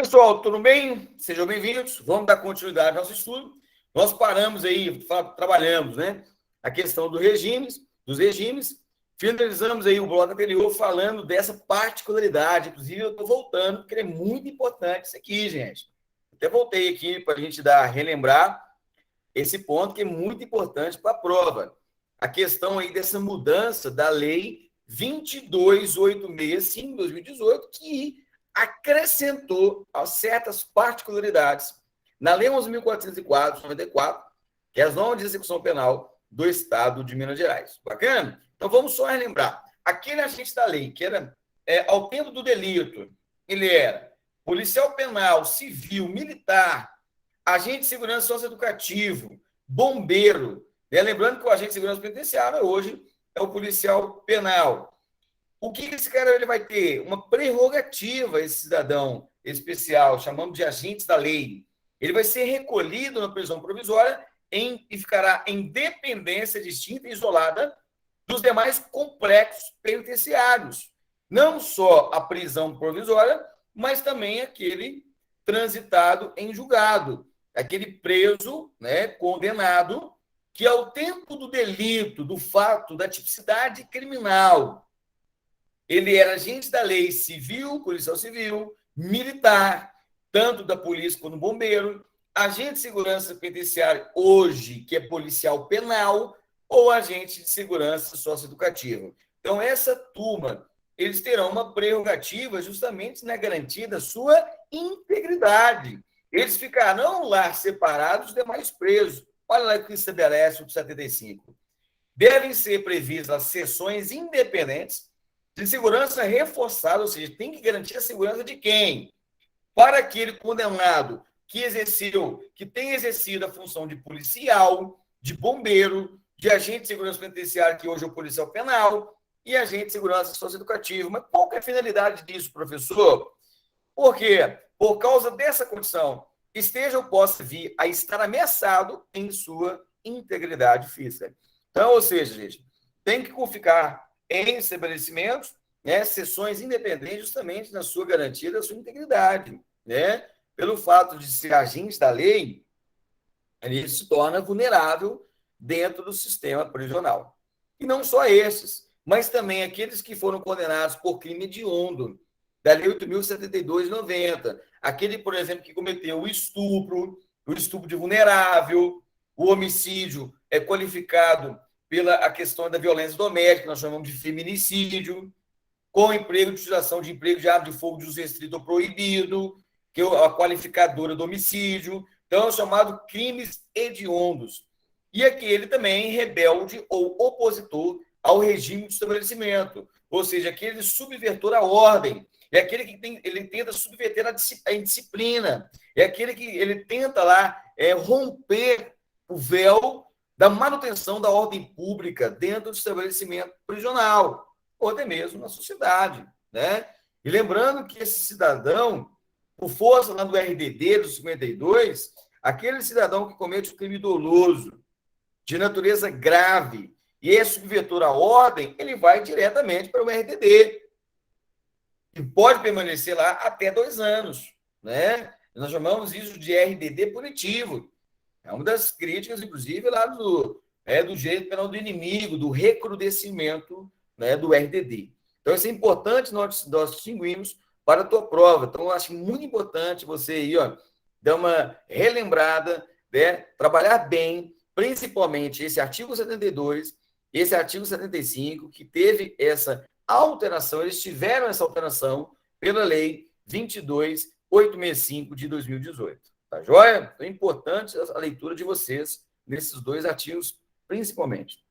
Pessoal, tudo bem? Sejam bem-vindos. Vamos dar continuidade ao nosso estudo. Nós paramos aí, trabalhamos, né? A questão dos regimes. Finalizamos aí o bloco anterior falando dessa particularidade. Inclusive, eu estou voltando, porque é muito importante isso aqui, gente. Até voltei aqui para a gente relembrar esse ponto que é muito importante para a prova. A questão aí dessa mudança da lei 22.865 de 2018, que acrescentou certas particularidades na Lei 11.404, 94, que é as normas de execução penal do Estado de Minas Gerais. Bacana? Então, vamos só relembrar. Aquele agente da lei, que era, ao tempo do delito, ele era policial penal, civil, militar, agente de segurança socioeducativo, bombeiro. Né? Lembrando que o agente de segurança penitenciária hoje é o policial penal. O que esse cara ele vai ter? Uma prerrogativa, esse cidadão especial, chamamos de agentes da lei. Ele vai ser recolhido na prisão provisória e ficará em dependência distinta e isolada dos demais complexos penitenciários. Não só a prisão provisória, mas também aquele transitado em julgado, aquele preso, né, condenado, que ao tempo do delito, do fato, da tipicidade criminal, ele era agente da lei civil, policial civil, militar, tanto da polícia quanto do bombeiro, agente de segurança penitenciária hoje, que é policial penal, ou agente de segurança socioeducativa. Então, essa turma, eles terão uma prerrogativa justamente na garantia da sua integridade. Eles ficarão lá separados dos demais presos. Olha lá o que estabelece o 75. Devem ser previstas as sessões independentes de segurança reforçada, ou seja, tem que garantir a segurança de quem? Para aquele condenado que tem exercido a função de policial, de bombeiro, de agente de segurança penitenciária, que hoje é o policial penal, e agente de segurança socioeducativa. Mas qual que é a finalidade disso, professor? Por quê? Por causa dessa condição, esteja ou possa vir a estar ameaçado em sua integridade física. Então, ou seja, gente, tem que ficar em estabelecimentos, né, sessões independentes justamente na sua garantia da sua integridade, né? Pelo fato de ser agente da lei, ele se torna vulnerável dentro do sistema prisional. E não só esses, mas também aqueles que foram condenados por crime hediondo, da Lei 8.072 de 90. Aquele, por exemplo, que cometeu o estupro de vulnerável, o homicídio é qualificado pela a questão da violência doméstica, que nós chamamos de feminicídio, com emprego de utilização de emprego de arma de fogo de uso restrito ou proibido, que é a qualificadora do homicídio. Então, é o chamado crimes hediondos. E aquele também rebelde ou opositor ao regime de estabelecimento, ou seja, aquele subvertor a ordem, é aquele que ele tenta subverter a indisciplina, é aquele que ele tenta lá romper o véu da manutenção da ordem pública dentro do estabelecimento prisional, ou até mesmo na sociedade, né? E lembrando que esse cidadão, por força lá do RDD do 52, aquele cidadão que comete um crime doloso, de natureza grave, e é subvetor à ordem, ele vai diretamente para o RDD. E pode permanecer lá até 2 anos, né? Nós chamamos isso de RDD punitivo. É uma das críticas, inclusive, lá do direito penal do inimigo, do recrudescimento, né, do RDD. Então, isso é importante nós distinguirmos para a tua prova. Então, eu acho muito importante você aí, dar uma relembrada, né, trabalhar bem, principalmente esse artigo 72, esse artigo 75, que teve essa alteração, eles tiveram essa alteração pela Lei 22.865 de 2018. Tá joia? É importante a leitura de vocês nesses 2 artigos, principalmente.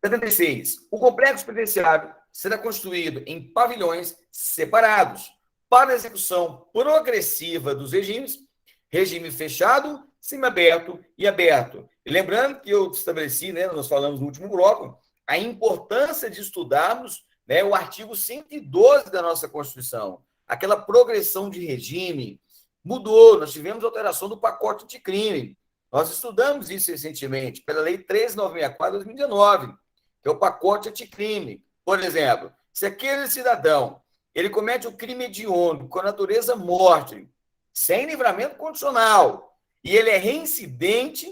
76. O complexo penitenciário será construído em pavilhões separados para a execução progressiva dos regimes, regime fechado, semiaberto e aberto. E lembrando que eu estabeleci, né, nós falamos no último bloco, a importância de estudarmos, né, o artigo 112 da nossa Constituição, aquela progressão de regime. Mudou, nós tivemos alteração do pacote de crime. Nós estudamos isso recentemente, pela Lei 13.964 de 2019, que é o pacote anticrime. Por exemplo, se aquele cidadão ele comete o crime hediondo, com a natureza morte, sem livramento condicional, e ele é reincidente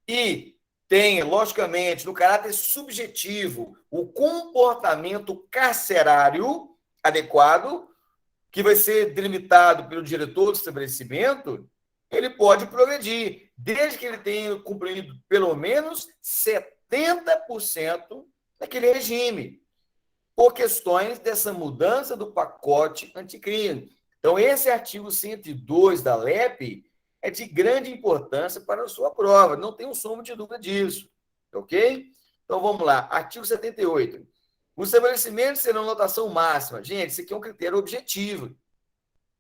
e tem, logicamente, no caráter subjetivo, o comportamento carcerário adequado, que vai ser delimitado pelo diretor do estabelecimento, ele pode progredir, desde que ele tenha cumprido pelo menos 70% daquele regime, por questões dessa mudança do pacote anticrime. Então, esse artigo 102 da LEP é de grande importância para a sua prova, não tem um somo de dúvida disso, ok? Então, vamos lá, artigo 78. Os estabelecimentos terão lotação máxima. Gente, isso aqui é um critério objetivo.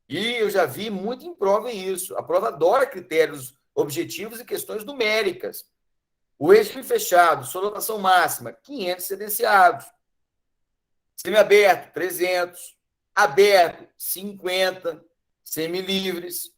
E eu já vi muito em prova isso. A prova adora critérios objetivos e questões numéricas. O regime fechado, sua lotação máxima, 500 sentenciados. Semiaberto, 300. Aberto, 50. Semilivres.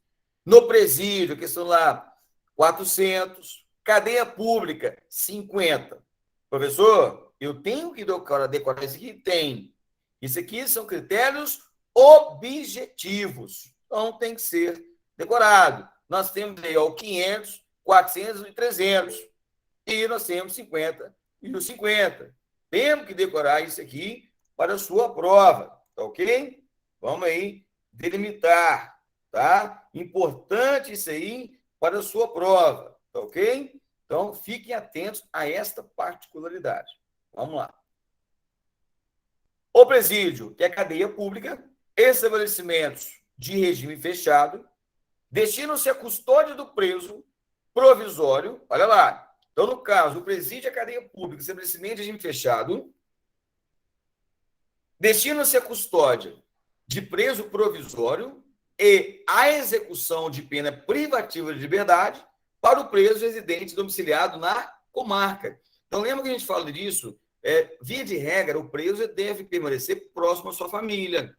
No presídio, questão lá, 400. Cadeia pública, 50. Professor, eu tenho que decorar isso aqui? Tem. Isso aqui são critérios objetivos. Então, tem que ser decorado. Nós temos aí o 500, 400 e 300. E nós temos 50 e os 50. Temos que decorar isso aqui para a sua prova, tá ok? Vamos aí delimitar, tá? Importante isso aí para a sua prova, tá ok? Então, fiquem atentos a esta particularidade. Vamos lá. O presídio, que é a cadeia pública, estabelecimentos de regime fechado, destinam-se à custódia do preso provisório. Olha lá. Então, no caso, o presídio é a cadeia pública, estabelecimento de regime fechado, destinam-se à custódia de preso provisório e à execução de pena privativa de liberdade para o preso residente domiciliado na comarca. Então, lembra que a gente fala disso? Via de regra, o preso deve permanecer próximo à sua família,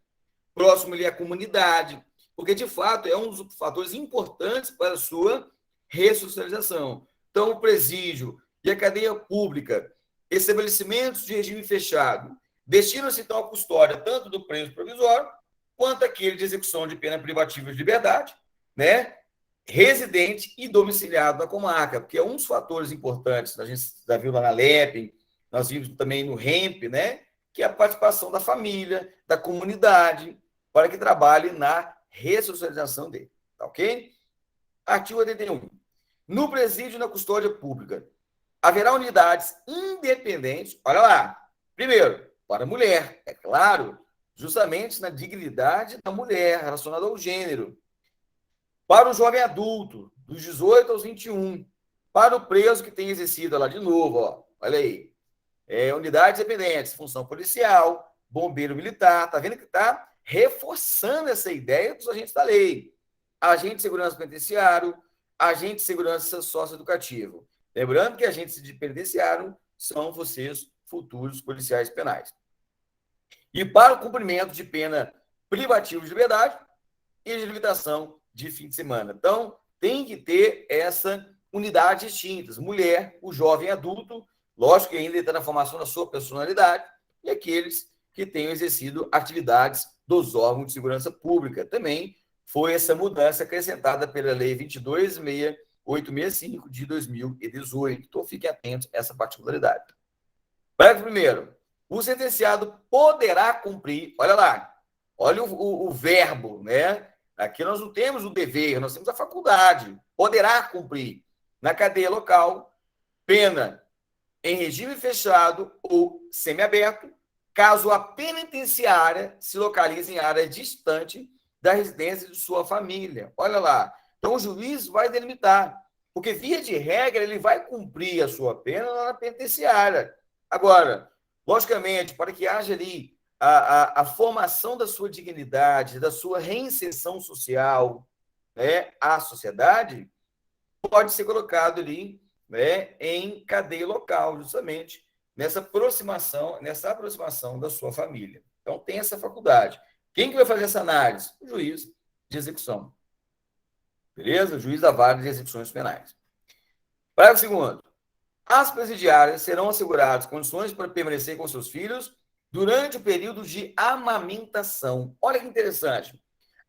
próximo ali à comunidade, porque, de fato, é um dos fatores importantes para a sua ressocialização. Então, o presídio e a cadeia pública, estabelecimentos de regime fechado, destinam-se, então, à custódia tanto do preso provisório quanto aquele de execução de pena privativa de liberdade, né? Residente e domiciliado na comarca, porque é um dos fatores importantes, a gente já viu lá na LEP, nós vimos também no REMP, né? Que é a participação da família, da comunidade, para que trabalhe na ressocialização dele, tá ok? Artigo 81. No presídio e na custódia pública, haverá unidades independentes, olha lá, primeiro, para a mulher, é claro, justamente na dignidade da mulher, relacionada ao gênero. Para o jovem adulto, dos 18 aos 21. Para o preso que tem exercido, lá de novo, ó, olha aí, unidades dependentes, função policial, bombeiro militar, tá vendo que tá reforçando essa ideia dos agentes da lei. Agente de segurança penitenciário, agente de segurança socioeducativo. Lembrando que agentes de penitenciário são vocês, futuros policiais penais. E para o cumprimento de pena privativa de liberdade e de limitação de fim de semana. Então, tem que ter essa unidade distintas. Mulher, o jovem adulto, lógico que ainda está na formação da sua personalidade, e aqueles que tenham exercido atividades dos órgãos de segurança pública. Também foi essa mudança acrescentada pela Lei 22.865 de 2018. Então, fiquem atentos a essa particularidade. Parágrafo 1º. O sentenciado poderá cumprir, olha lá, olha o verbo, né? Aqui nós não temos o dever, nós temos a faculdade. Poderá cumprir na cadeia local pena em regime fechado ou semiaberto, caso a penitenciária se localize em área distante da residência de sua família. Olha lá. Então, o juiz vai delimitar, porque, via de regra, ele vai cumprir a sua pena lá na penitenciária. Agora, logicamente, para que haja ali a formação da sua dignidade, da sua reinserção social, né, à sociedade, pode ser colocado ali, né, em cadeia local, justamente nessa aproximação da sua família. Então, tem essa faculdade. Quem que vai fazer essa análise? O juiz de execução. Beleza? O juiz da vara de execuções penais. Parágrafo 2º. As presidiárias serão asseguradas condições para permanecer com seus filhos durante o período de amamentação. Olha que interessante.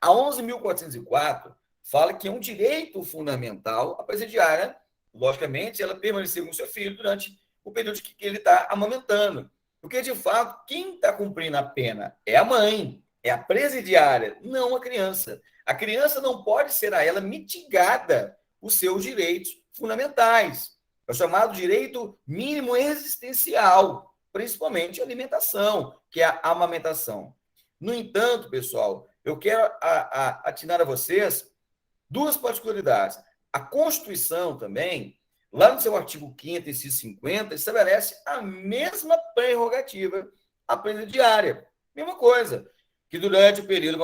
A 11.404 fala que é um direito fundamental a presidiária, logicamente, ela permanecer com seu filho durante o período que ele está amamentando. Porque, de fato, quem está cumprindo a pena é a mãe, é a presidiária, não a criança. A criança não pode ser a ela mitigada os seus direitos fundamentais. É o chamado direito mínimo existencial, principalmente a alimentação, que é a amamentação. No entanto, pessoal, eu quero atinar a vocês duas particularidades. A Constituição também, lá no seu artigo 5º, inciso 50, estabelece a mesma prerrogativa à presidiária. Mesma coisa, que durante o período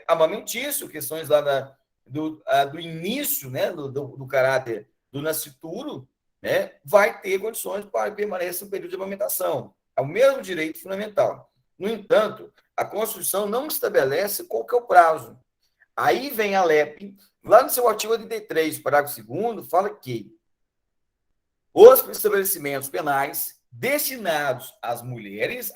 amamentício, questões lá do início, né, do caráter do nascituro, né, vai ter condições para permanecer no período de amamentação. É o mesmo direito fundamental. No entanto, a Constituição não estabelece qual que é o prazo. Aí vem a LEP, lá no seu artigo 83, parágrafo 2º, fala que os estabelecimentos penais destinados a mulheres,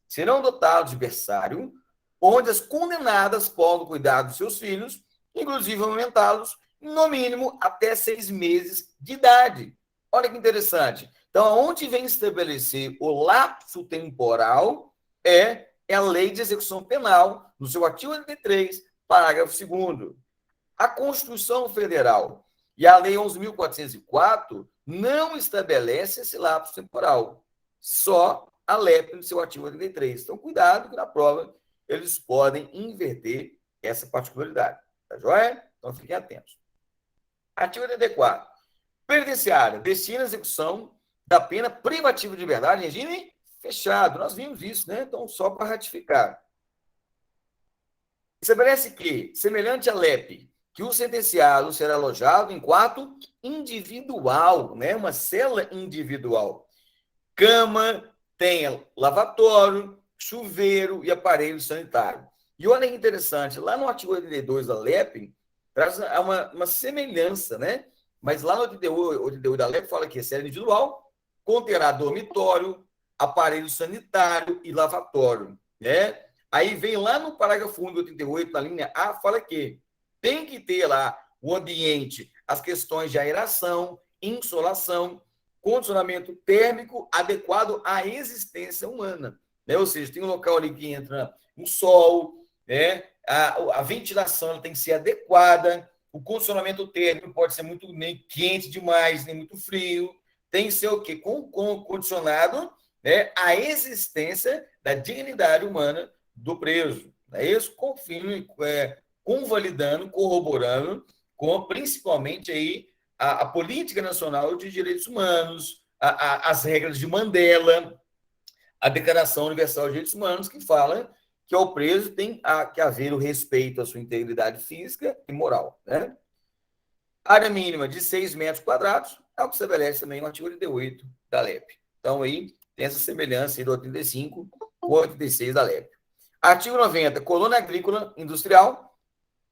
serão dotados de berçário, onde as condenadas podem cuidar dos seus filhos, inclusive amamentá-los, no mínimo até 6 meses de idade. Olha que interessante. Então, onde vem estabelecer o lapso temporal é a Lei de Execução Penal, no seu artigo 83, parágrafo 2º. A Constituição Federal e a Lei 11.404 não estabelece esse lapso temporal. Só a LEP no seu artigo 83. Então, cuidado que na prova eles podem inverter essa particularidade. Tá joia? Então, fiquem atentos. Artigo 84. Penitenciária destina a execução da pena privativa de liberdade em regime fechado. Nós vimos isso, né? Então, só para ratificar. Estabelece que, semelhante à LEP, que o sentenciado será alojado em quarto individual, né? Uma cela individual. Cama, tem lavatório, chuveiro e aparelho sanitário. E olha que interessante, lá no artigo 82 da LEP, traz uma semelhança, né? Mas lá no 82 da LEP fala que a cela individual conterá dormitório, aparelho sanitário e lavatório, né? Aí vem lá no parágrafo 1 do 88, na linha A, fala que tem que ter lá o ambiente, as questões de aeração, insolação, condicionamento térmico adequado à existência humana, né? Ou seja, tem um local ali que entra o sol, né? A ventilação tem que ser adequada, o condicionamento térmico pode ser muito nem quente demais, nem muito frio, tem que ser o quê? Com condicionado, né, a existência da dignidade humana do preso. É isso, convalidando, corroborando com principalmente aí a Política Nacional de Direitos Humanos, as regras de Mandela, a Declaração Universal de Direitos Humanos, que fala que ao preso tem que haver o respeito à sua integridade física e moral. Né? Área mínima de 6 metros quadrados, é o que estabelece também o artigo 88 da LEP. Então, aí tem essa semelhança do 85 com o 86 da LEP. Artigo 90, colônia agrícola industrial,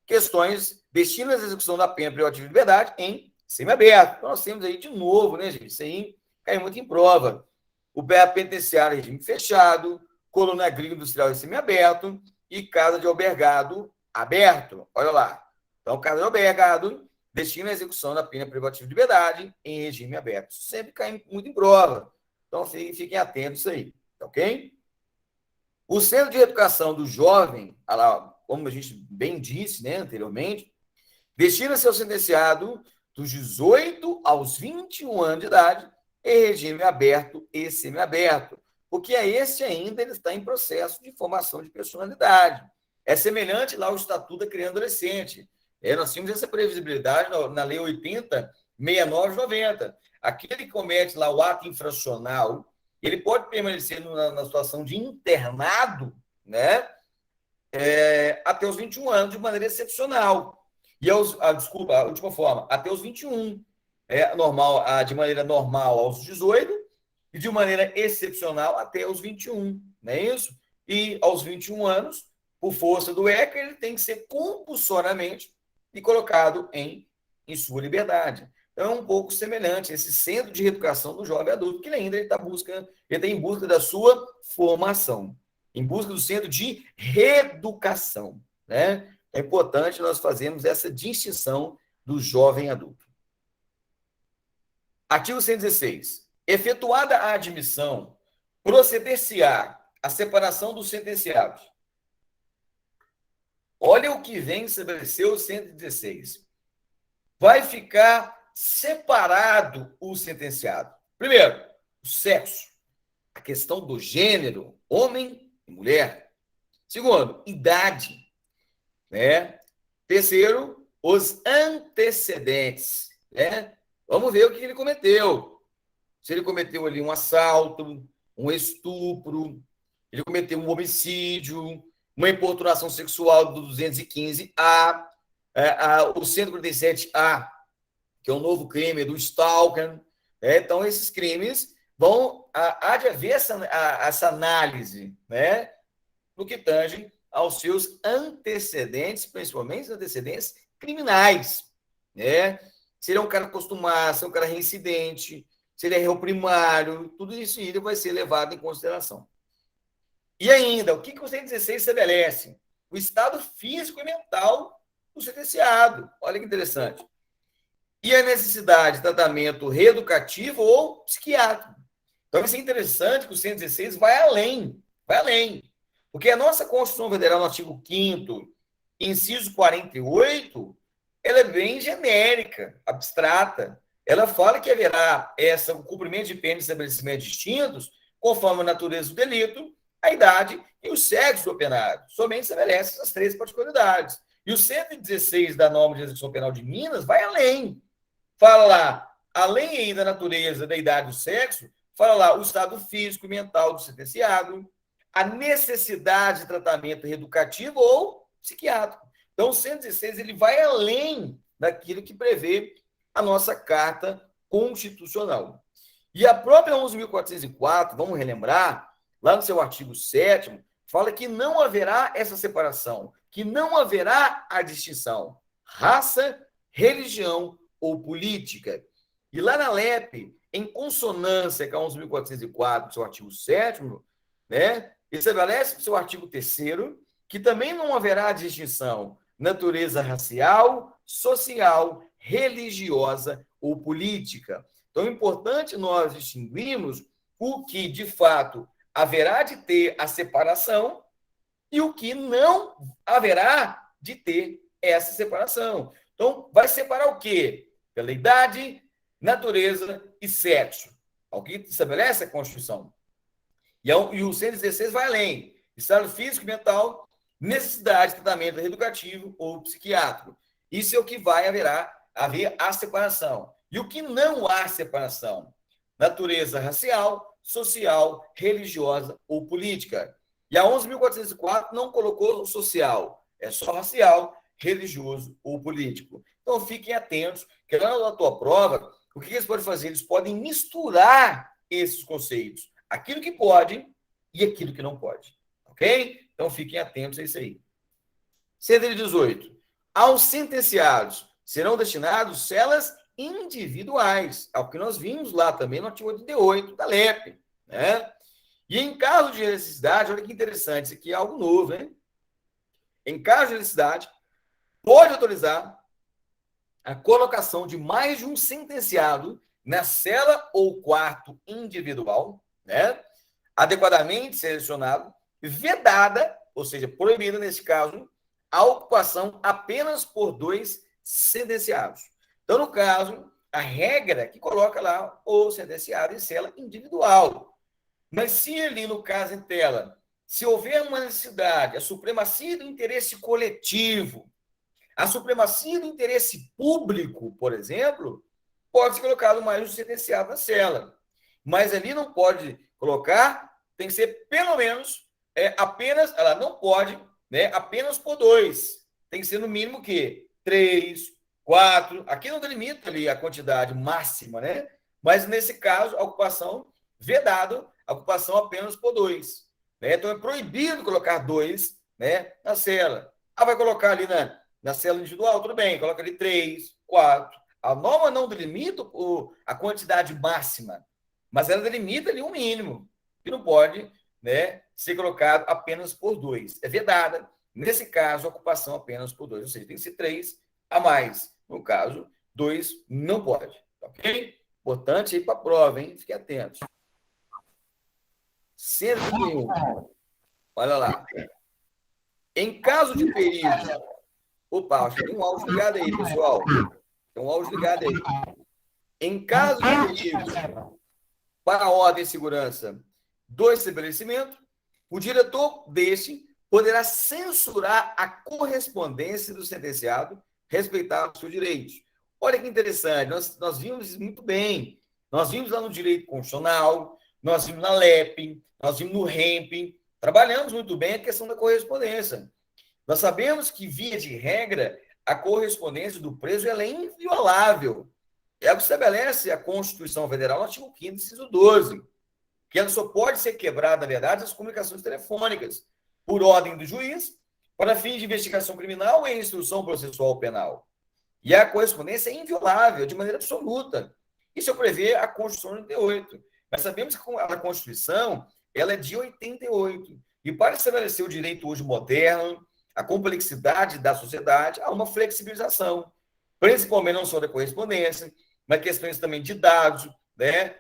questões destinas à execução da pena privativa de liberdade em semiaberto. Então, nós temos aí de novo, né, gente? Isso aí cai muito em prova. O BA penitenciário em regime fechado, colônia agrícola industrial em semiaberto e casa de albergado aberto. Olha lá. Então, casa de albergado destina a execução da pena privativa de liberdade em regime aberto. Isso sempre cai muito em prova. Então, fiquem atentos a isso aí. Ok? O Centro de Educação do Jovem, como a gente bem disse, né, anteriormente, destina-se ao sentenciado dos 18 aos 21 anos de idade em regime aberto e semiaberto, porque esse ainda ele está em processo de formação de personalidade. É semelhante lá ao Estatuto da Criança e Adolescente. Nós tínhamos essa previsibilidade na Lei 80.69/90. Aquele que comete lá o ato infracional, ele pode permanecer na situação de internado, né, até os 21 anos, de maneira excepcional. E desculpa, a última forma, até os 21. De maneira normal aos 18 e de maneira excepcional até os 21. Não é isso? E aos 21 anos, por força do ECA, ele tem que ser compulsoriamente e colocado em sua liberdade. Então, é um pouco semelhante esse centro de reeducação do jovem adulto, que ele ainda está em busca da sua formação, em busca do centro de reeducação, né? É importante nós fazermos essa distinção do jovem adulto. Artigo 116. Efetuada a admissão, proceder-se-á a separação dos sentenciados. Olha o que vem estabelecer o 116. Vai ficar separado o sentenciado. Primeiro, o sexo, a questão do gênero, homem e mulher. Segundo, idade, né? Terceiro, os antecedentes, né? Vamos ver o que ele cometeu. Se ele cometeu ali um assalto, um estupro, ele cometeu um homicídio, uma importunação sexual do 215A, o 147A, que é um novo crime do stalker. Então, esses crimes há de haver essa análise, né, no que tange aos seus antecedentes, principalmente antecedentes criminais, né? Se ele é um cara acostumado, se é um cara reincidente, se ele é réu primário, tudo isso vai ser levado em consideração. E ainda, o que o 116 estabelece? O estado físico e mental do sentenciado. Olha que interessante. E a necessidade de tratamento reeducativo ou psiquiátrico. Então, isso é interessante que o 116 vai além. Porque a nossa Constituição Federal, no artigo 5º, inciso 48, ela é bem genérica, abstrata. Ela fala que haverá o cumprimento de penas e estabelecimentos distintos, conforme a natureza do delito, a idade e o sexo do penado. Somente estabelece essas três particularidades. E o 116 da norma de execução penal de Minas vai além. Fala lá, além aí da natureza, da idade e do sexo, fala lá o estado físico e mental do sentenciado, a necessidade de tratamento reeducativo ou psiquiátrico. Então, o 116 ele vai além daquilo que prevê a nossa Carta Constitucional. E a própria 11.404, vamos relembrar, lá no seu artigo 7º, fala que não haverá essa separação, que não haverá a distinção raça, religião ou política. E lá na LEP, em consonância com a 11.404, seu artigo 7º, né, estabelece no seu artigo 3º que também não haverá distinção natureza racial, social, religiosa ou política. Então, é importante nós distinguirmos o que, de fato, haverá de ter a separação e o que não haverá de ter essa separação. Então, vai separar o quê? Pela idade, natureza e sexo. O que estabelece a Constituição. E o 116 vai além. Estado físico e mental, necessidade de tratamento reeducativo ou psiquiátrico. Isso é o que vai haver a separação. E o que não há separação? Natureza racial, social, religiosa ou política. E a 11.404 não colocou o social, é só racial, religioso ou político. Então, fiquem atentos, que lá na tua prova, o que eles podem fazer? Eles podem misturar esses conceitos. Aquilo que pode e aquilo que não pode. Ok? Então, fiquem atentos a isso aí. 118. Aos sentenciados serão destinados celas individuais, ao que nós vimos lá também no artigo 88 da LEP. Né? E em caso de necessidade, olha que interessante, isso aqui é algo novo, hein? Em caso de necessidade, pode autorizar a colocação de mais de um sentenciado na cela ou quarto individual, né? Adequadamente selecionado, vedada, ou seja, proibida, nesse caso, a ocupação apenas por 2 sentenciados. Então, no caso, a regra que coloca lá o sentenciado em cela individual. Mas se ali, no caso em tela, se houver uma necessidade, a supremacia do interesse coletivo, a supremacia do interesse público, por exemplo, pode ser colocado mais um sentenciado na cela. Mas ali não pode colocar, tem que ser pelo menos apenas, ela não pode, né, apenas por 2. Tem que ser no mínimo o quê? 3, 4. Aqui não delimita ali a quantidade máxima, né? Mas nesse caso, a ocupação vedado, a ocupação apenas por 2. Né? Então é proibido colocar 2, né, na cela. Vai colocar ali na cela individual, tudo bem, coloca ali 3, 4. A norma não delimita a quantidade máxima, mas ela delimita ali um mínimo, que não pode, né, ser colocado apenas por 2. É vedada, nesse caso, a ocupação apenas por 2, ou seja, tem que ser 3 a mais. No caso, 2 não pode. Ok? Importante aí para a prova, hein? Fique atento. 101. Olha lá. Em caso de perigo. Opa, acho que tem um áudio ligado aí, pessoal. Tem um áudio ligado aí. Em caso de perigo para a ordem e segurança do estabelecimento, o diretor deste poderá censurar a correspondência do sentenciado, respeitar os seus direitos. Olha que interessante, nós vimos isso muito bem. Nós vimos lá no direito constitucional, nós vimos na LEP, nós vimos no REMP, trabalhamos muito bem a questão da correspondência. Nós sabemos que, via de regra, a correspondência do preso ela é inviolável. É o que estabelece a Constituição Federal no artigo 5º, inciso 12, que ela só pode ser quebrada, na verdade, as comunicações telefônicas, por ordem do juiz, para fins de investigação criminal e instrução processual penal. E a correspondência é inviolável, de maneira absoluta. Isso prevê a Constituição de 88. Mas sabemos que a Constituição ela é de 88. E para estabelecer o direito hoje moderno, a complexidade da sociedade, há uma flexibilização, principalmente não só da correspondência, mas questões também de dados, né?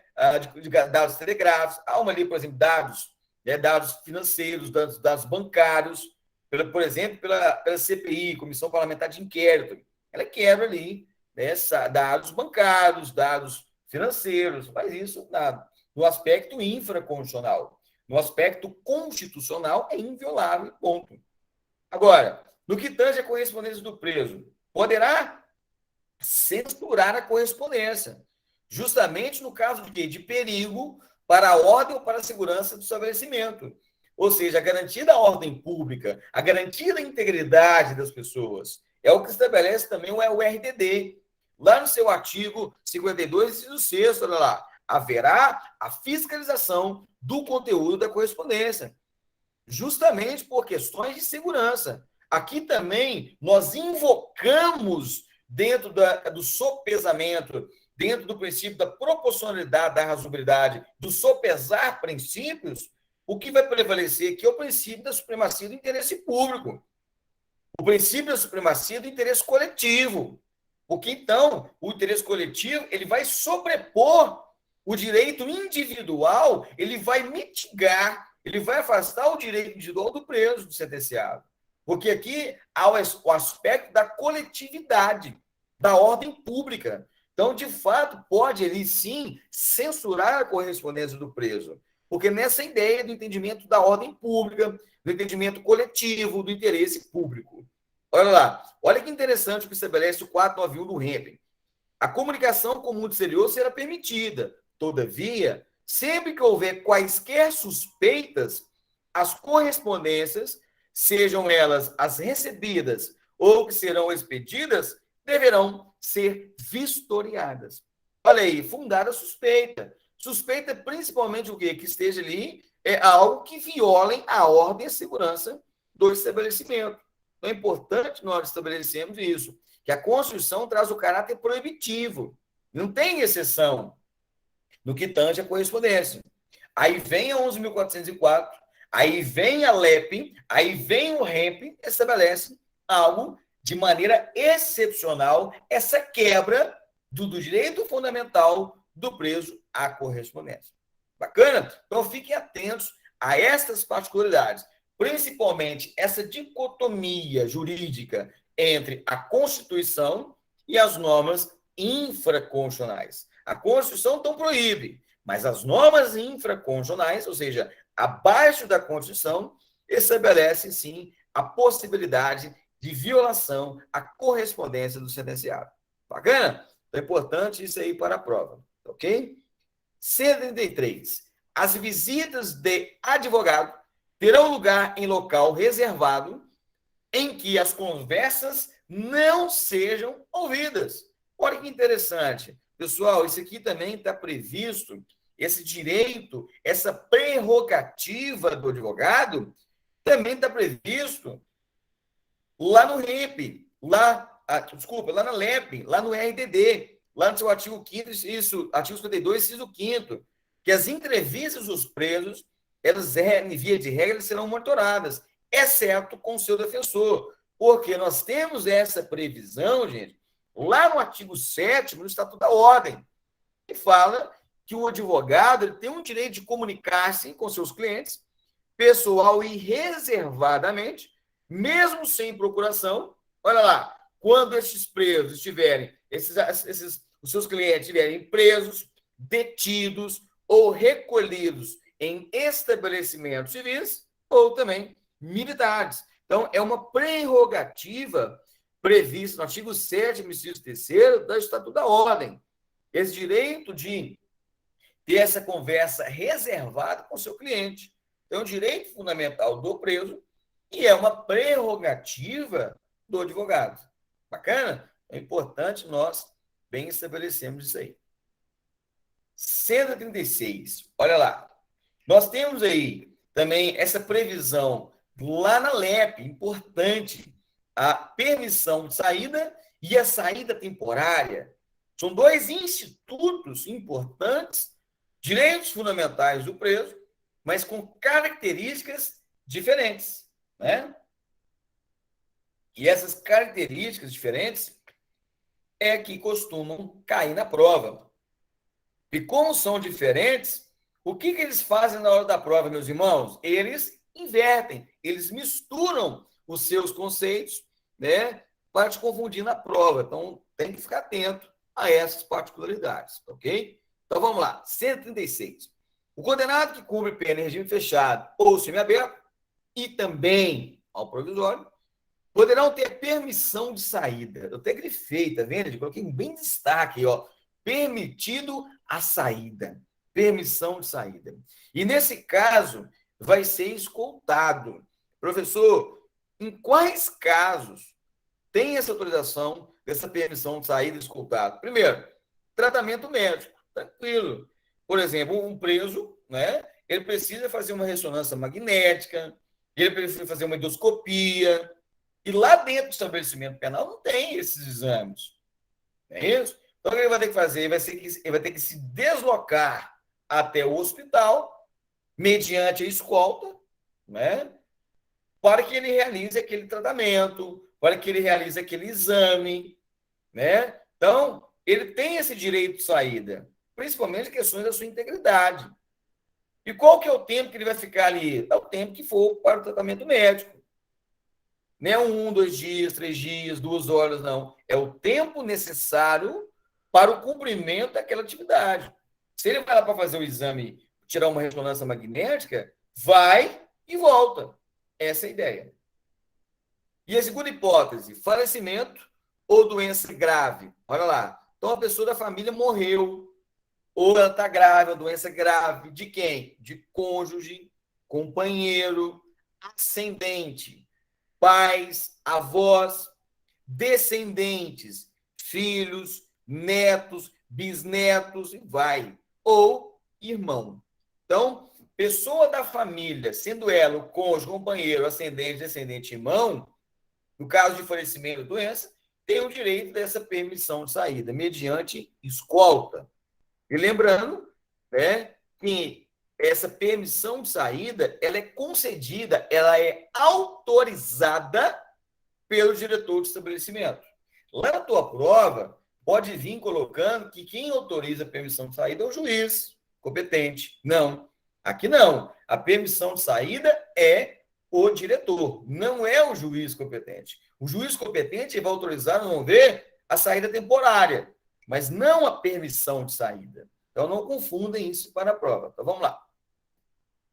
De dados telegráficos, há uma ali, por exemplo, dados, né? Dados financeiros, dados bancários, por exemplo, pela CPI, Comissão Parlamentar de Inquérito, ela quebra ali, né? Dados bancários, dados financeiros, faz isso no aspecto infraconstitucional. No aspecto constitucional, é inviolável, ponto. Agora, no que tange a correspondência do preso, poderá censurar a correspondência, justamente no caso de perigo para a ordem ou para a segurança do estabelecimento. Ou seja, a garantia da ordem pública, a garantia da integridade das pessoas, é o que estabelece também o RDD. Lá no seu artigo 52, inciso 6, olha lá, haverá a fiscalização do conteúdo da correspondência, justamente por questões de segurança. Aqui também nós invocamos, dentro do sopesamento, dentro do princípio da proporcionalidade, da razoabilidade, do sopesar princípios, o que vai prevalecer aqui é o princípio da supremacia do interesse público, o princípio da supremacia do interesse coletivo, porque, então, o interesse coletivo ele vai sobrepor o direito individual, ele vai mitigar, ele vai afastar o direito individual do preso, do sentenciado. Porque aqui há o aspecto da coletividade, da ordem pública. Então, de fato, pode ele sim censurar a correspondência do preso. Porque nessa ideia do entendimento da ordem pública, do entendimento coletivo, do interesse público. Olha lá, olha que interessante o que estabelece o 491 do REMP. A comunicação com o mundo exterior será permitida. Todavia, sempre que houver quaisquer suspeitas, as correspondências, sejam elas as recebidas ou que serão expedidas, deverão ser vistoriadas. Olha aí, fundada suspeita. Suspeita principalmente o quê? Que esteja ali algo que violem a ordem e a segurança do estabelecimento. Então, é importante nós estabelecermos isso, que a Constituição traz o caráter proibitivo. Não tem exceção no que tange a correspondência. Aí vem a 11.404, aí vem a LEP, aí vem o REMP, estabelece algo de maneira excepcional, essa quebra do direito fundamental do preso à correspondência. Bacana? Então, fiquem atentos a estas particularidades, principalmente essa dicotomia jurídica entre a Constituição e as normas infraconstitucionais. A Constituição não proíbe, mas as normas infraconstitucionais, ou seja, abaixo da Constituição, estabelecem, sim, a possibilidade de violação à correspondência do sentenciado. Bacana? Então, é importante isso aí para a prova, ok? 133. As visitas de advogado terão lugar em local reservado em que as conversas não sejam ouvidas. Olha que interessante. Pessoal, isso aqui também está previsto, esse direito, essa prerrogativa do advogado, também está previsto lá no RIP, lá desculpa, lá na LEP, lá no RDD, lá no seu artigo 5º, isso, artigo 52, inciso 5º, que as entrevistas dos presos, elas, via de regra, serão monitoradas, exceto com o seu defensor, porque nós temos essa previsão, gente, lá no artigo 7º do Estatuto da Ordem, que fala que o advogado ele tem um direito de comunicar-se com seus clientes, pessoal e reservadamente, mesmo sem procuração. Olha lá, quando esses presos estiverem, os seus clientes estiverem presos, detidos ou recolhidos em estabelecimentos civis ou também militares. Então, é uma prerrogativa prevista no artigo 7º, inciso 3º do Estatuto da Ordem. Esse direito de ter essa conversa reservada com o seu cliente. É um direito fundamental do preso e é uma prerrogativa do advogado. Bacana? É importante nós bem estabelecermos isso aí. 136. Olha lá. Nós temos aí também essa previsão lá na LEP, importante, a permissão de saída e a saída temporária. São dois institutos importantes, direitos fundamentais do preso, mas com características diferentes, né? E essas características diferentes é que costumam cair na prova. E como são diferentes, o que eles fazem na hora da prova, meus irmãos? Eles invertem, eles misturam os seus conceitos, né, para te confundir na prova. Então, tem que ficar atento a essas particularidades, ok? Então, vamos lá. 136. O condenado que cumpre pena em regime fechado ou semiaberto e também ao provisório poderão ter permissão de saída. Eu até grifei, tá vendo? Eu coloquei bem destaque, ó. Permitido a saída. Permissão de saída. E, nesse caso, vai ser escoltado. Professor, em quais casos tem essa autorização dessa permissão de saída escoltado? Primeiro, tratamento médico. Tranquilo. Por exemplo, um preso, né? Ele precisa fazer uma ressonância magnética, ele precisa fazer uma endoscopia, e lá dentro do estabelecimento penal não tem esses exames. Não é isso? Então, o que ele vai ter que fazer? Ele vai ter que se deslocar até o hospital, mediante a escolta, né? Para que ele realize aquele tratamento, para que ele realize aquele exame, né? Então, ele tem esse direito de saída, principalmente questões da sua integridade. E qual que é o tempo que ele vai ficar ali? É o tempo que for para o tratamento médico. Não é 1, 2 dias, 3 dias, 2 horas, não. É o tempo necessário para o cumprimento daquela atividade. Se ele vai lá para fazer o exame, tirar uma ressonância magnética, vai e volta. Essa é a ideia. E a segunda hipótese, falecimento ou doença grave. Olha lá. Então, a pessoa da família morreu, ou ela está grave, uma doença grave. De quem? De cônjuge, companheiro, ascendente, pais, avós, descendentes, filhos, netos, bisnetos, e vai. Ou irmão. Então, pessoa da família, sendo ela o cônjuge, companheiro, ascendente, descendente, irmão, no caso de falecimento ou doença, tem o direito dessa permissão de saída, mediante escolta. E lembrando, né, que essa permissão de saída, ela é concedida, ela é autorizada pelo diretor do estabelecimento. Lá na tua prova, pode vir colocando que quem autoriza a permissão de saída é o juiz competente. Não, aqui não. A permissão de saída é o diretor, não é o juiz competente. O juiz competente vai autorizar, vamos ver, a saída temporária, mas não a permissão de saída. Então, não confundem isso para a prova. Então, vamos lá.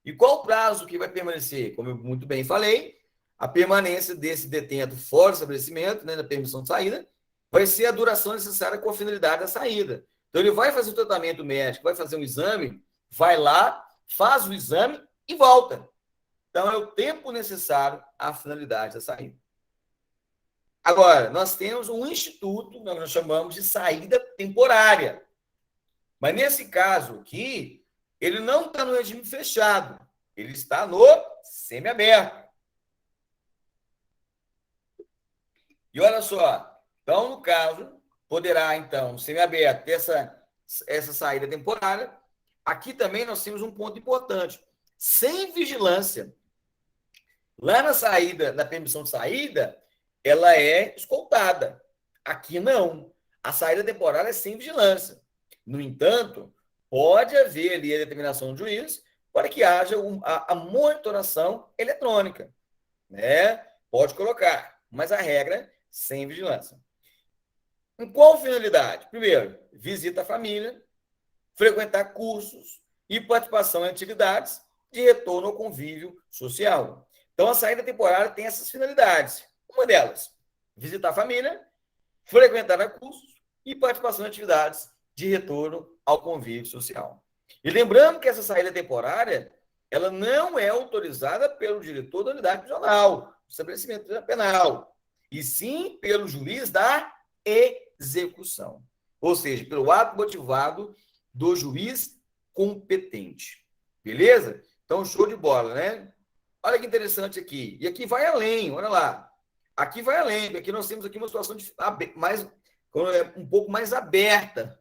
E qual o prazo que vai permanecer? Como eu muito bem falei, a permanência desse detento fora do estabelecimento, né, da permissão de saída, vai ser a duração necessária com a finalidade da saída. Então, ele vai fazer o tratamento médico, vai fazer um exame, vai lá, faz o exame e volta. Então, é o tempo necessário à finalidade da saída. Agora, nós temos um instituto, nós chamamos de saída temporária. Mas, nesse caso aqui, ele não está no regime fechado, ele está no semiaberto. E olha só, Então, no caso, poderá, então, semiaberto, ter essa saída temporária. Aqui também nós temos um ponto importante. Sem vigilância. Lá na saída, na permissão de saída, ela é escoltada. Aqui não. A saída temporária é sem vigilância. No entanto, pode haver ali a determinação do juiz para que haja a monitoração eletrônica, né? Pode colocar, mas a regra é sem vigilância. Com qual finalidade? Primeiro, visita à família, frequentar cursos e participação em atividades de retorno ao convívio social. Então, a saída temporária tem essas finalidades. Uma delas, visitar a família, frequentar cursos e participação em atividades de retorno ao convívio social. E lembrando que essa saída temporária, ela não é autorizada pelo diretor da unidade prisional, do estabelecimento penal, e sim pelo juiz da execução. Ou seja, pelo ato motivado do juiz competente. Beleza? Então, show de bola, né? Olha que interessante aqui. E aqui vai além, olha lá. Aqui vai além. Aqui nós temos aqui uma situação um pouco mais aberta.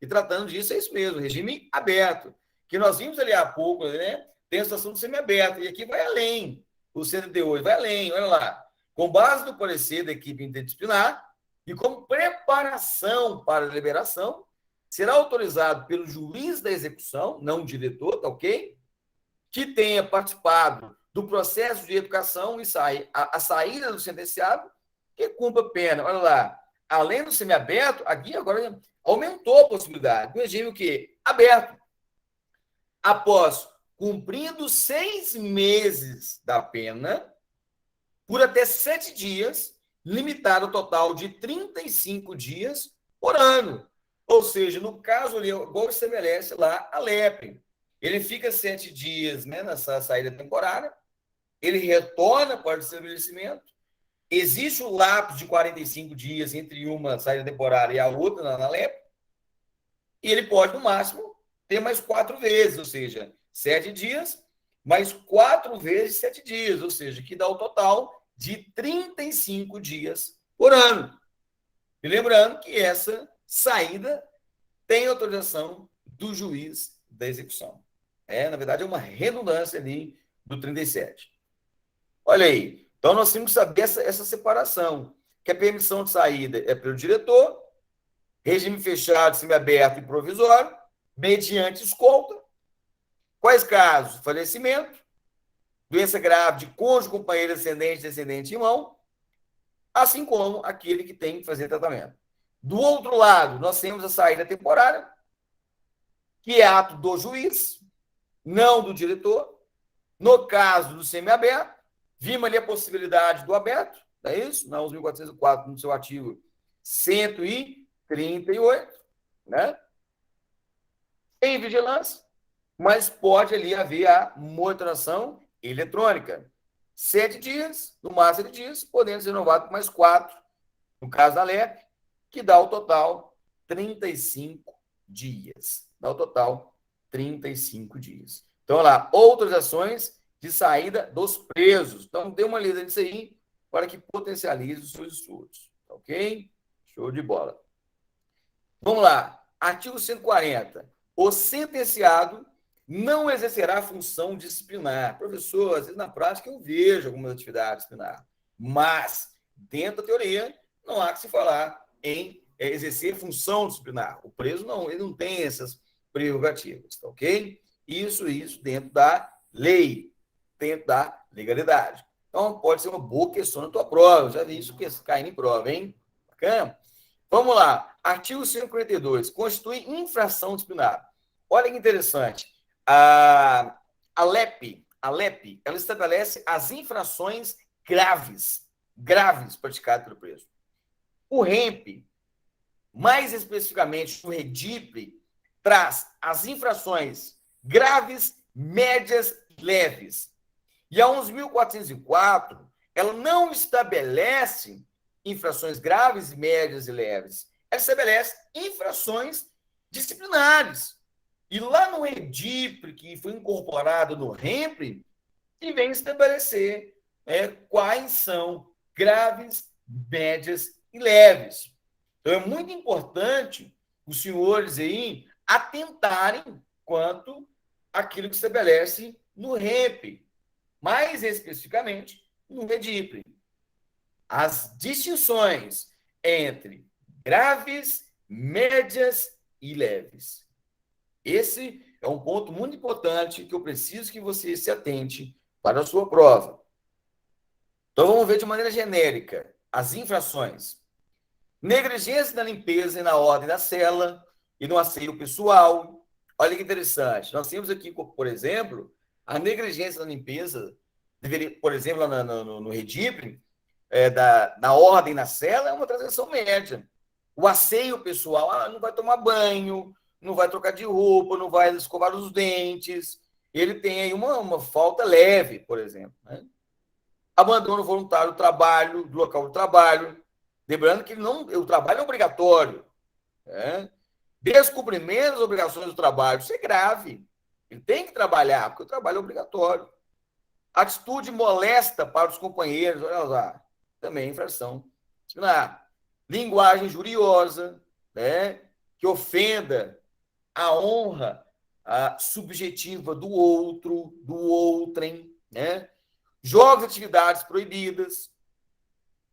E tratando disso, é isso mesmo, regime aberto. Que nós vimos ali há pouco, né? Tem a situação do semiaberto. E aqui vai além. O 138 vai além, olha lá. Com base no parecer da equipe interdisciplinar e como preparação para a deliberação, será autorizado pelo juiz da execução, não o diretor, tá ok? Que tenha participado do processo de educação e a saída do sentenciado, que cumpra pena. Olha lá, além do semiaberto, aqui agora aumentou a possibilidade. O regime o quê? Aberto. Após cumprindo 6 meses da pena, por até 7 dias, limitado ao total de 35 dias por ano. Ou seja, no caso ali, igual estabelece lá a LEP, ele fica 7 dias, né, nessa saída temporária, ele retorna para o estabelecimento, existe o lapso de 45 dias entre uma saída temporária e a outra na LEP, e ele pode, no máximo, ter mais 4 vezes, ou seja, 7 dias, mais 4 vezes 7 dias, ou seja, que dá o total de 35 dias por ano. E lembrando que essa saída tem autorização do juiz da execução. Na verdade, é uma redundância ali do 37. Olha aí. Então, nós temos que saber essa separação, que a permissão de saída é pelo diretor, regime fechado, semiaberto e provisório, mediante escolta. Quais casos? Falecimento, doença grave de cônjuge, companheiro, ascendente, descendente, irmão, assim como aquele que tem que fazer tratamento. Do outro lado, nós temos a saída temporária, que é ato do juiz, não do diretor. No caso do semiaberto, vimos ali a possibilidade do aberto, não é isso? Na 11.404, no seu artigo 138, né? Sem vigilância, mas pode ali haver a monitoração eletrônica. 7 dias, no máximo de dias, podendo ser renovado por mais 4, no caso da LEP, que dá o total 35 dias. Dá o total 35 dias. Então, olha lá, outras ações de saída dos presos. Então, dê uma lida nisso aí para que potencialize os seus estudos. Ok? Show de bola. Vamos lá. Artigo 140. O sentenciado não exercerá função disciplinar. Professor, às vezes na prática eu vejo algumas atividades disciplinares, mas dentro da teoria não há que se falar em exercer função disciplinar. O preso não, ele não tem essas prerrogativas, tá ok? Isso dentro da lei, dentro da legalidade. Então, pode ser uma boa questão na tua prova. Eu já vi isso caindo em prova, hein? Bacana? Vamos lá. Artigo 142. Constitui infração disciplinar. Olha que interessante. A LEP, ela estabelece as infrações graves praticadas pelo preso. O REMP, mais especificamente o REDIPRE, traz as infrações graves, médias e leves. E a 11.404, ela não estabelece infrações graves, médias e leves. Ela estabelece infrações disciplinares. E lá no REDIPRE, que foi incorporado no REMPRE, vem estabelecer quais são graves, médias e leves. Então, é muito importante os senhores aí atentarem quanto àquilo que estabelece no REP, mais especificamente no REDIPRE. As distinções entre graves, médias e leves. Esse é um ponto muito importante que eu preciso que você se atente para a sua prova. Então, vamos ver de maneira genérica as infrações. Negligência na limpeza e na ordem da cela e no asseio pessoal. Olha que interessante. Nós temos aqui, por exemplo, a negligência na limpeza, deveria, por exemplo, no REDIPRE, da ordem na cela, é uma transação média. O asseio pessoal, não vai tomar banho, não vai trocar de roupa, não vai escovar os dentes. Ele tem aí uma falta leve, por exemplo. Né? Abandono voluntário do trabalho, do local de trabalho. Lembrando que o trabalho é obrigatório. Né? Descumprimento das obrigações do trabalho, isso é grave. Ele tem que trabalhar, porque o trabalho é obrigatório. Atitude molesta para os companheiros, olha lá, também é infração disciplinar. Linguagem injuriosa, né, que ofenda a honra subjetiva do outro, do outrem, né? Jogos e atividades proibidas,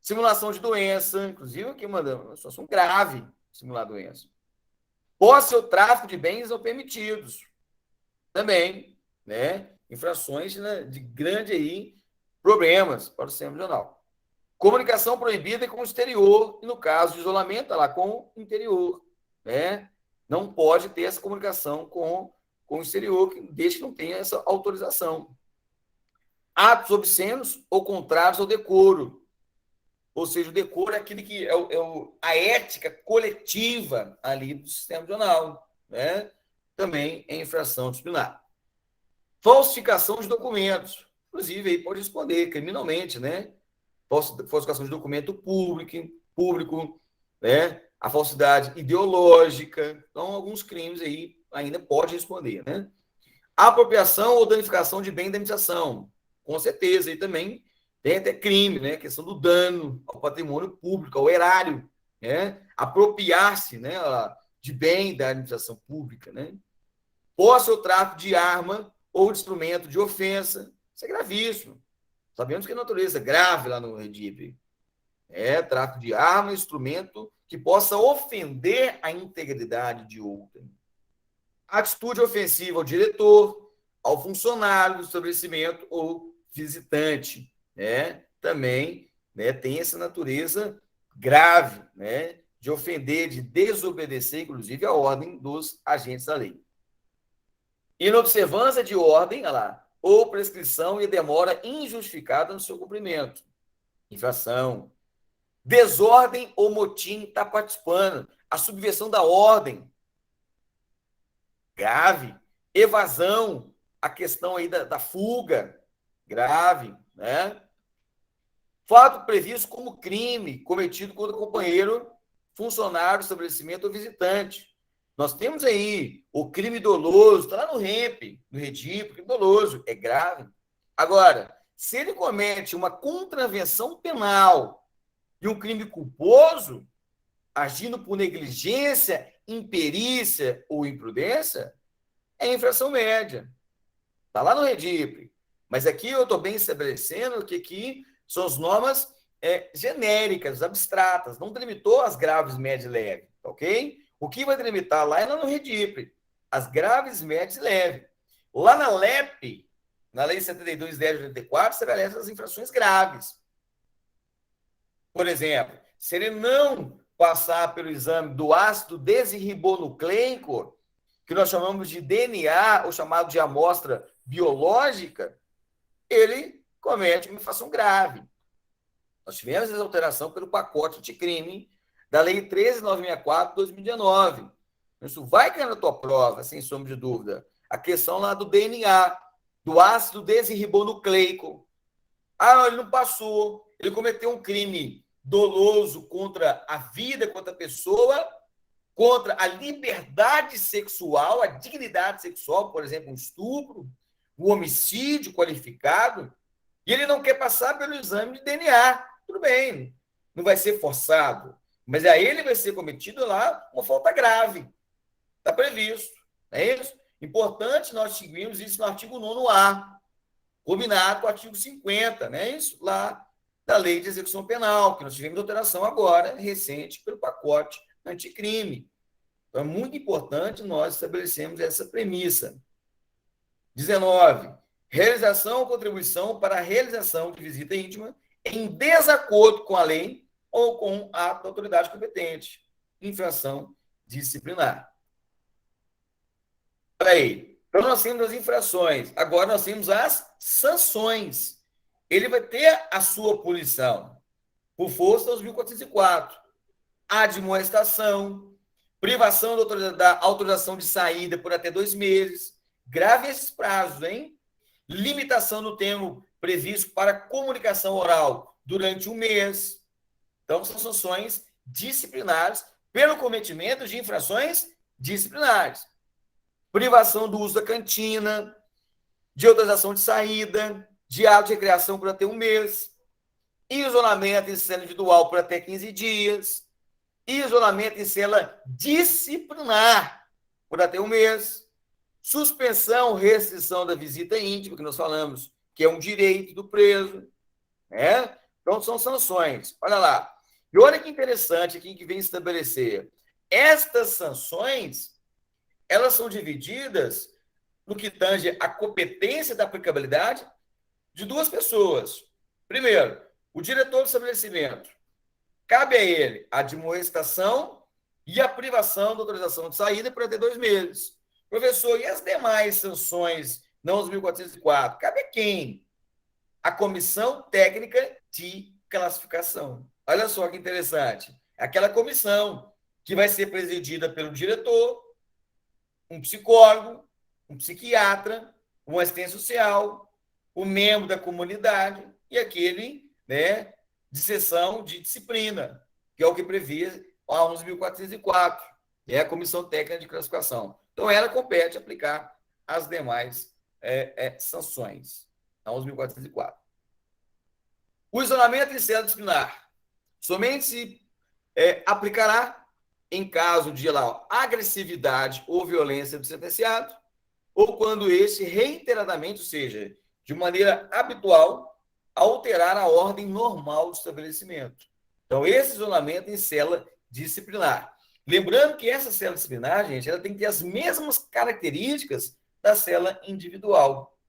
simulação de doença, inclusive aqui uma situação grave, simular doença. Posse ou tráfico de bens não permitidos, também, né? Infrações, né, de grande aí problemas para o sistema prisional. Comunicação proibida com o exterior, e no caso de isolamento, lá com o interior, né? Não pode ter essa comunicação com o exterior, desde que não tenha essa autorização. Atos obscenos ou contrários ao decoro. Ou seja, o decoro é aquele que a ética coletiva ali do sistema prisional, né? Também é infração disciplinar. Falsificação de documentos. Inclusive, aí pode responder criminalmente, né? Falsificação de documento público, né? A falsidade ideológica. Então, alguns crimes aí ainda pode responder, né? Apropriação ou danificação de bem da indenização. Com certeza, aí também tem até crime, né? A questão do dano ao patrimônio público, ao erário, né? Apropriar-se, né, de bem da administração pública, né? Posse ou tráfico de arma ou de instrumento de ofensa. Isso é gravíssimo. Sabemos que a natureza é grave lá no REDIPRE. Tráfico de arma, instrumento que possa ofender a integridade de outrem. Atitude ofensiva ao diretor, ao funcionário do estabelecimento ou visitante. Né? Também, né, tem essa natureza grave, né, de ofender, de desobedecer, inclusive, a ordem dos agentes da lei. Inobservância de ordem, olha lá, ou prescrição e demora injustificada no seu cumprimento. Infração. Desordem ou motim está participando. A subversão da ordem. Grave. Evasão. A questão aí da fuga. Grave. Né? Fato previsto como crime cometido contra o companheiro, funcionário do estabelecimento ou visitante. Nós temos aí o crime doloso, está lá no REP, no REDIPRE, crime doloso, é grave. Agora, se ele comete uma contravenção penal e um crime culposo, agindo por negligência, imperícia ou imprudência, é infração média. Está lá no REDIPRE. Mas aqui eu estou bem estabelecendo que aqui são as normas genéricas, abstratas, não delimitou as graves, médias e leves, ok? O que vai delimitar lá é lá no REDIPRE, as graves, médias e leves. Lá na LEP, na Lei 72/10/84, estabelece as infrações graves. Por exemplo, se ele não passar pelo exame do ácido desirribonucleico, que nós chamamos de DNA, ou chamado de amostra biológica, ele comete uma infração grave. Nós tivemos essa alteração pelo pacote anticrime da Lei 13.964/2019. Isso vai cair na tua prova, sem sombra de dúvida. A questão lá do DNA, do ácido desirribonucleico. Ele não passou. Ele cometeu um crime doloso contra a vida, contra a pessoa, contra a liberdade sexual, a dignidade sexual, por exemplo, um estupro, um homicídio qualificado, e ele não quer passar pelo exame de DNA. Tudo bem, não vai ser forçado, mas a ele vai ser cometido lá uma falta grave. Está previsto, não é isso? Importante nós distinguirmos isso no artigo 9A, combinado com o artigo 50, não é isso? Lá da Lei de Execução Penal, que nós tivemos alteração agora, recente, pelo pacote anticrime. Então, é muito importante nós estabelecermos essa premissa. 19. Realização ou contribuição para a realização de visita íntima em desacordo com a lei ou com a ato da autoridade competente. Infração disciplinar. Olha aí. Então, nós temos as infrações. Agora, nós temos as sanções. Ele vai ter a sua punição por força dos 1404. Admoestação, privação da autorização de saída por até 2 meses. Grave esses prazos, hein? Limitação do tempo previsto para comunicação oral durante 1 mês. Então, são sanções disciplinares pelo cometimento de infrações disciplinares. Privação do uso da cantina, de autorização de saída, de ato de recreação por até 1 mês, isolamento em cela individual por até 15 dias, isolamento em cela disciplinar por até 1 mês, suspensão, restrição da visita íntima, que nós falamos, que é um direito do preso, né? Então, são sanções. Olha lá. E olha que interessante aqui que vem estabelecer. Estas sanções, elas são divididas no que tange a competência da aplicabilidade de 2 pessoas. Primeiro, o diretor do estabelecimento. Cabe a ele a admoestação e a privação da autorização de saída por até 2 meses. Professor, e as demais sanções, não os 1404? Cabe a quem? A comissão técnica de classificação. Olha só que interessante. Aquela comissão que vai ser presidida pelo diretor, um psicólogo, um psiquiatra, um assistente social, um membro da comunidade e aquele, né, de sessão de disciplina, que é o que prevê a 11.404, que é a Comissão Técnica de Classificação. Então, ela compete aplicar as demais sanções, a 11.404. O isolamento em cela disciplinar somente se aplicará em caso de agressividade ou violência do sentenciado, ou quando este reiteradamente, ou seja, de maneira habitual, alterar a ordem normal do estabelecimento. Então, esse isolamento em cela disciplinar. Lembrando que essa cela disciplinar, gente, ela tem que ter as mesmas características da cela individual.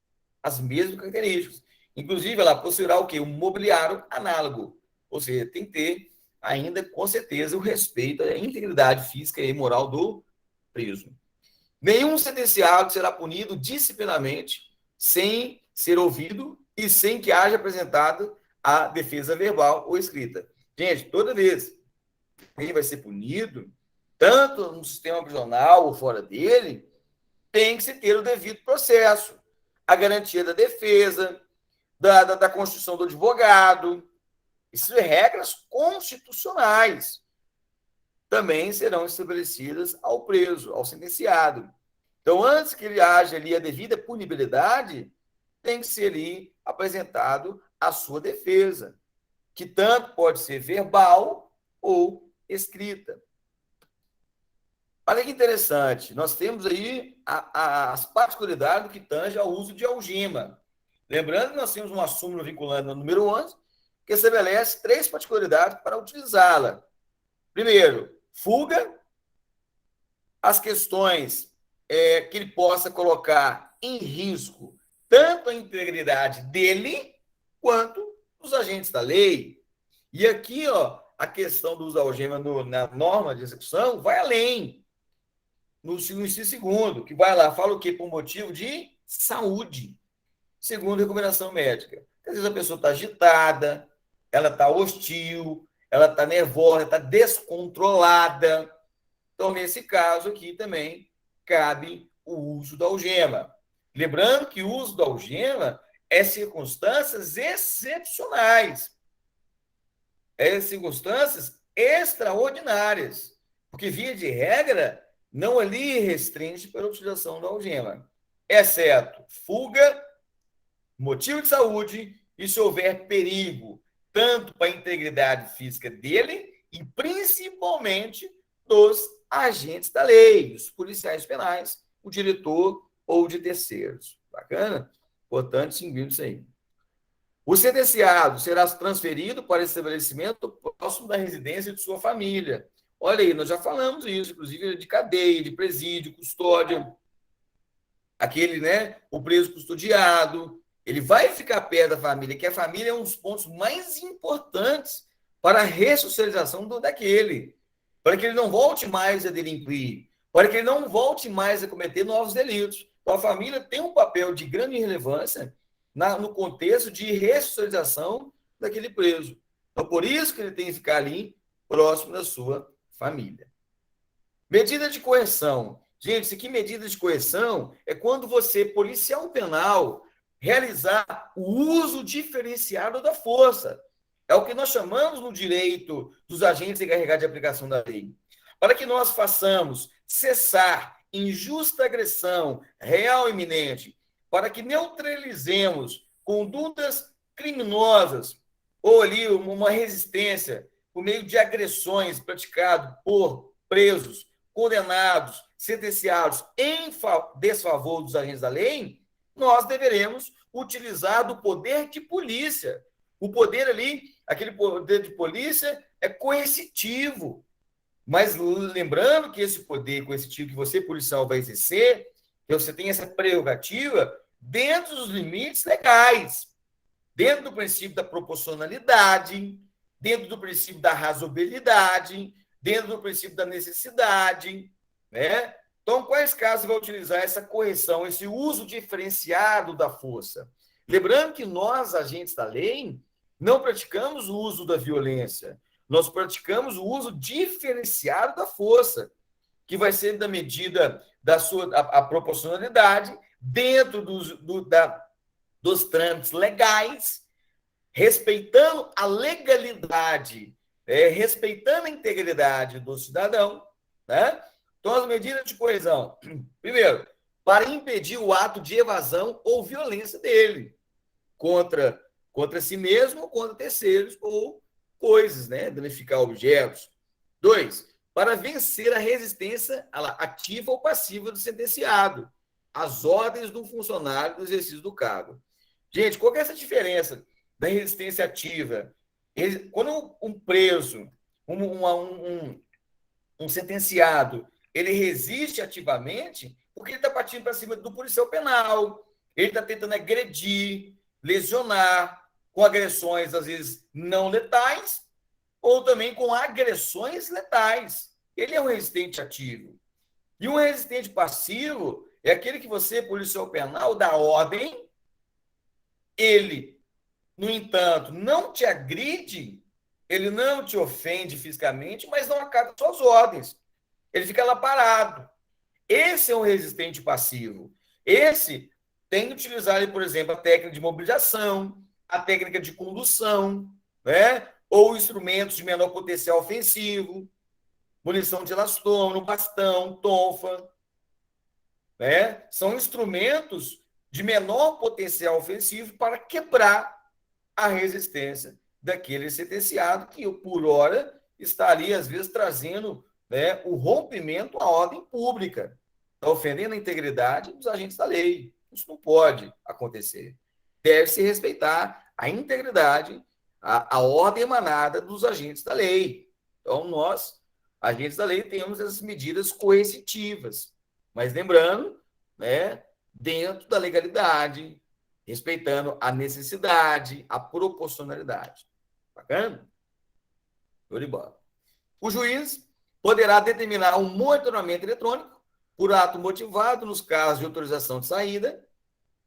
As mesmas características. Inclusive, ela possuirá o quê? Um mobiliário análogo. Ou seja, tem que ter ainda, com certeza, o respeito à integridade física e moral do preso. Nenhum sentenciado será punido disciplinarmente sem ser ouvido e sem que haja apresentado a defesa verbal ou escrita. Gente, toda vez que ele vai ser punido, tanto no sistema prisional ou fora dele, tem que se ter o devido processo, a garantia da defesa, da constituição do advogado. Isso é regras constitucionais. Também serão estabelecidas ao preso, ao sentenciado. Então, antes que ele haja ali a devida punibilidade, tem que ser ali apresentado a sua defesa, que tanto pode ser verbal ou escrita. Olha que interessante, nós temos aí as particularidades do que tange ao uso de algema. Lembrando que nós temos uma súmula vinculante no número 11, que estabelece 3 particularidades para utilizá-la. Primeiro, fuga, as questões que ele possa colocar em risco tanto a integridade dele quanto dos agentes da lei. E aqui, a questão do uso da algema na norma de execução vai além. No inciso segundo, que vai lá, fala o quê? Por motivo de saúde, segundo recomendação médica. Às vezes a pessoa está agitada, ela está hostil, ela está nervosa, está descontrolada. Então, nesse caso aqui também cabe o uso da algema. Lembrando que o uso da algema é circunstâncias excepcionais, circunstâncias extraordinárias, porque, via de regra, não ali restringe pela utilização da algema, exceto fuga, motivo de saúde e se houver perigo tanto para a integridade física dele e principalmente dos agentes da lei, os policiais penais, o diretor ou de terceiros. Bacana? Importante distinguir isso aí. O sentenciado será transferido para estabelecimento próximo da residência de sua família. Olha aí, nós já falamos isso, inclusive de cadeia, de presídio, custódia, aquele, né, o preso custodiado, ele vai ficar perto da família, que a família é um dos pontos mais importantes para a ressocialização daquele, para que ele não volte mais a delinquir, para que ele não volte mais a cometer novos delitos. Então, a família tem um papel de grande relevância no contexto de ressocialização daquele preso. Então, por isso que ele tem que ficar ali, próximo da sua família. Medida de coerção. Gente, isso aqui, medida de coerção, é quando você, policial penal, realizar o uso diferenciado da força. É o que nós chamamos no direito dos agentes encarregados de aplicação da lei. Para que nós façamos cessar injusta agressão real e iminente, para que neutralizemos condutas criminosas ou ali uma resistência por meio de agressões praticadas por presos, condenados, sentenciados em desfavor dos agentes da lei, nós deveremos utilizar do poder de polícia. O poder ali, aquele poder de polícia é coercitivo. Mas lembrando que esse poder coercitivo que você, policial, vai exercer, que você tem essa prerrogativa dentro dos limites legais, dentro do princípio da proporcionalidade, dentro do princípio da razoabilidade, dentro do princípio da necessidade, né? Então, quais casos vai utilizar essa correção, esse uso diferenciado da força? Lembrando que nós, agentes da lei, não praticamos o uso da violência, nós praticamos o uso diferenciado da força, que vai ser da medida da sua a proporcionalidade, dentro dos trâmites legais, respeitando a legalidade, respeitando a integridade do cidadão, né? Então, as medidas de coerção. Primeiro, para impedir o ato de evasão ou violência dele contra si mesmo ou contra terceiros ou coisas, né? Danificar objetos. 2, para vencer a resistência ativa ou passiva do sentenciado às ordens do funcionário do exercício do cargo. Gente, qual que é essa diferença da resistência ativa? Quando um preso, um sentenciado, ele resiste ativamente porque ele está partindo para cima do policial penal, ele está tentando agredir, lesionar, com agressões, às vezes, não letais, ou também com agressões letais. Ele é um resistente ativo. E um resistente passivo é aquele que você, policial penal, dá ordem, ele, no entanto, não te agride, ele não te ofende fisicamente, mas não acata suas ordens. Ele fica lá parado. Esse é um resistente passivo. Esse tem que utilizar, por exemplo, a técnica de mobilização, a técnica de condução, né? Ou instrumentos de menor potencial ofensivo, munição de elastômero, bastão, tonfa, né? São instrumentos de menor potencial ofensivo para quebrar a resistência daquele sentenciado que, por hora, está ali, às vezes, trazendo, né, o rompimento à ordem pública, está ofendendo a integridade dos agentes da lei. Isso não pode acontecer. Deve-se respeitar a integridade, a ordem emanada dos agentes da lei. Então, nós, agentes da lei, temos essas medidas coercitivas. Mas lembrando, né, dentro da legalidade, respeitando a necessidade, a proporcionalidade. Bacana? Show de bola. O juiz poderá determinar um monitoramento eletrônico por ato motivado nos casos de autorização de saída,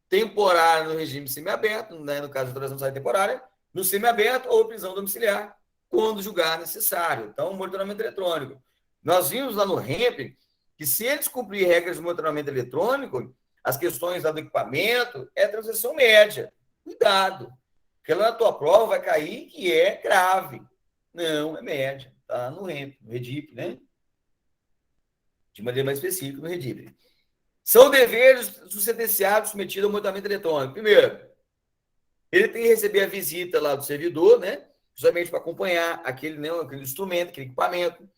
temporária no regime semiaberto, né, no caso de autorização de saída temporária, no semiaberto ou prisão domiciliar, quando julgar necessário. Então, monitoramento eletrônico. Nós vimos lá no REMP que, se eles cumprirem regras de monitoramento eletrônico, as questões do equipamento é transação média. Cuidado, porque lá na tua prova vai cair que é grave. Não, é média. Está no REMP, no REDIP, né? De maneira mais específica, no REDIP. São deveres do sentenciado submetido ao monitoramento eletrônico. Primeiro, ele tem que receber a visita lá do servidor, né? justamente para acompanhar aquele instrumento, aquele equipamento.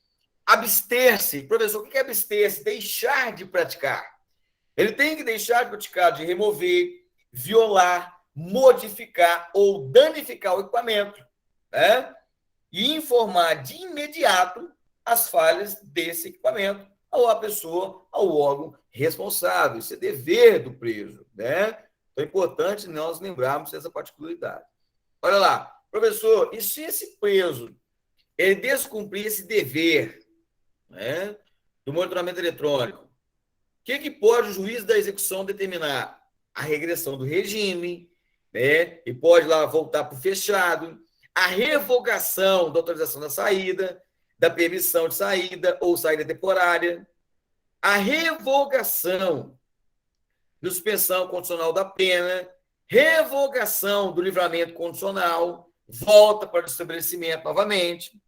Abster-se. Professor, o que é abster-se? Deixar de praticar. Ele tem que deixar de praticar, de remover, violar, modificar ou danificar o equipamento, né? E informar de imediato as falhas desse equipamento à pessoa, ao órgão responsável. Isso é dever do preso, né? Então é importante nós lembrarmos dessa particularidade. Olha lá, professor, e se esse preso ele descumprir esse dever, né, do monitoramento eletrônico, o que pode o juiz da execução determinar? A regressão do regime, né? E pode lá voltar para o fechado, a revogação da autorização da saída, da permissão de saída ou saída temporária, a revogação da suspensão condicional da pena, revogação do livramento condicional, volta para o estabelecimento novamente,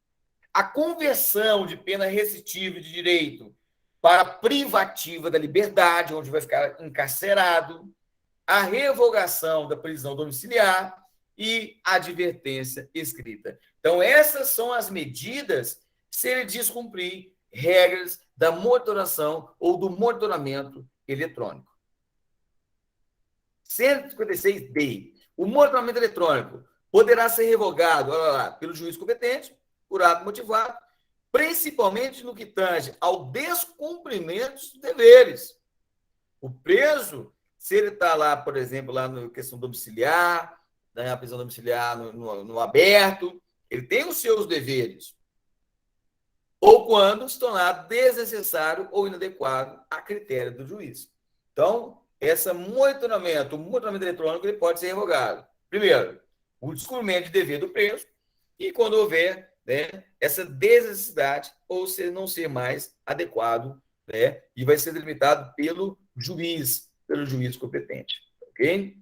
a conversão de pena restritiva de direito para privativa da liberdade, onde vai ficar encarcerado, a revogação da prisão domiciliar e a advertência escrita. Então, essas são as medidas se ele descumprir regras da monitoração ou do monitoramento eletrônico. 156D. O monitoramento eletrônico poderá ser revogado, olha lá, pelo juiz competente, por ato motivado, principalmente no que tange ao descumprimento dos deveres. O preso, se ele está lá, por exemplo, lá na questão domiciliar, na prisão domiciliar no aberto, ele tem os seus deveres. Ou quando se tornar desnecessário ou inadequado a critério do juiz. Então, esse monitoramento, o monitoramento eletrônico, ele pode ser revogado. Primeiro, o descumprimento de dever do preso e quando houver, né, essa desnecessidade ou se não ser mais adequado, né, e vai ser delimitado pelo juiz competente. Ok?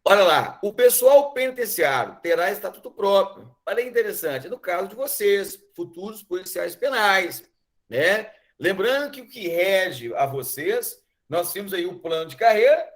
Olha lá, o pessoal penitenciário terá estatuto próprio. Olha que interessante, no caso de vocês, futuros policiais penais, né? Lembrando que o que rege a vocês, nós temos aí o plano de carreira,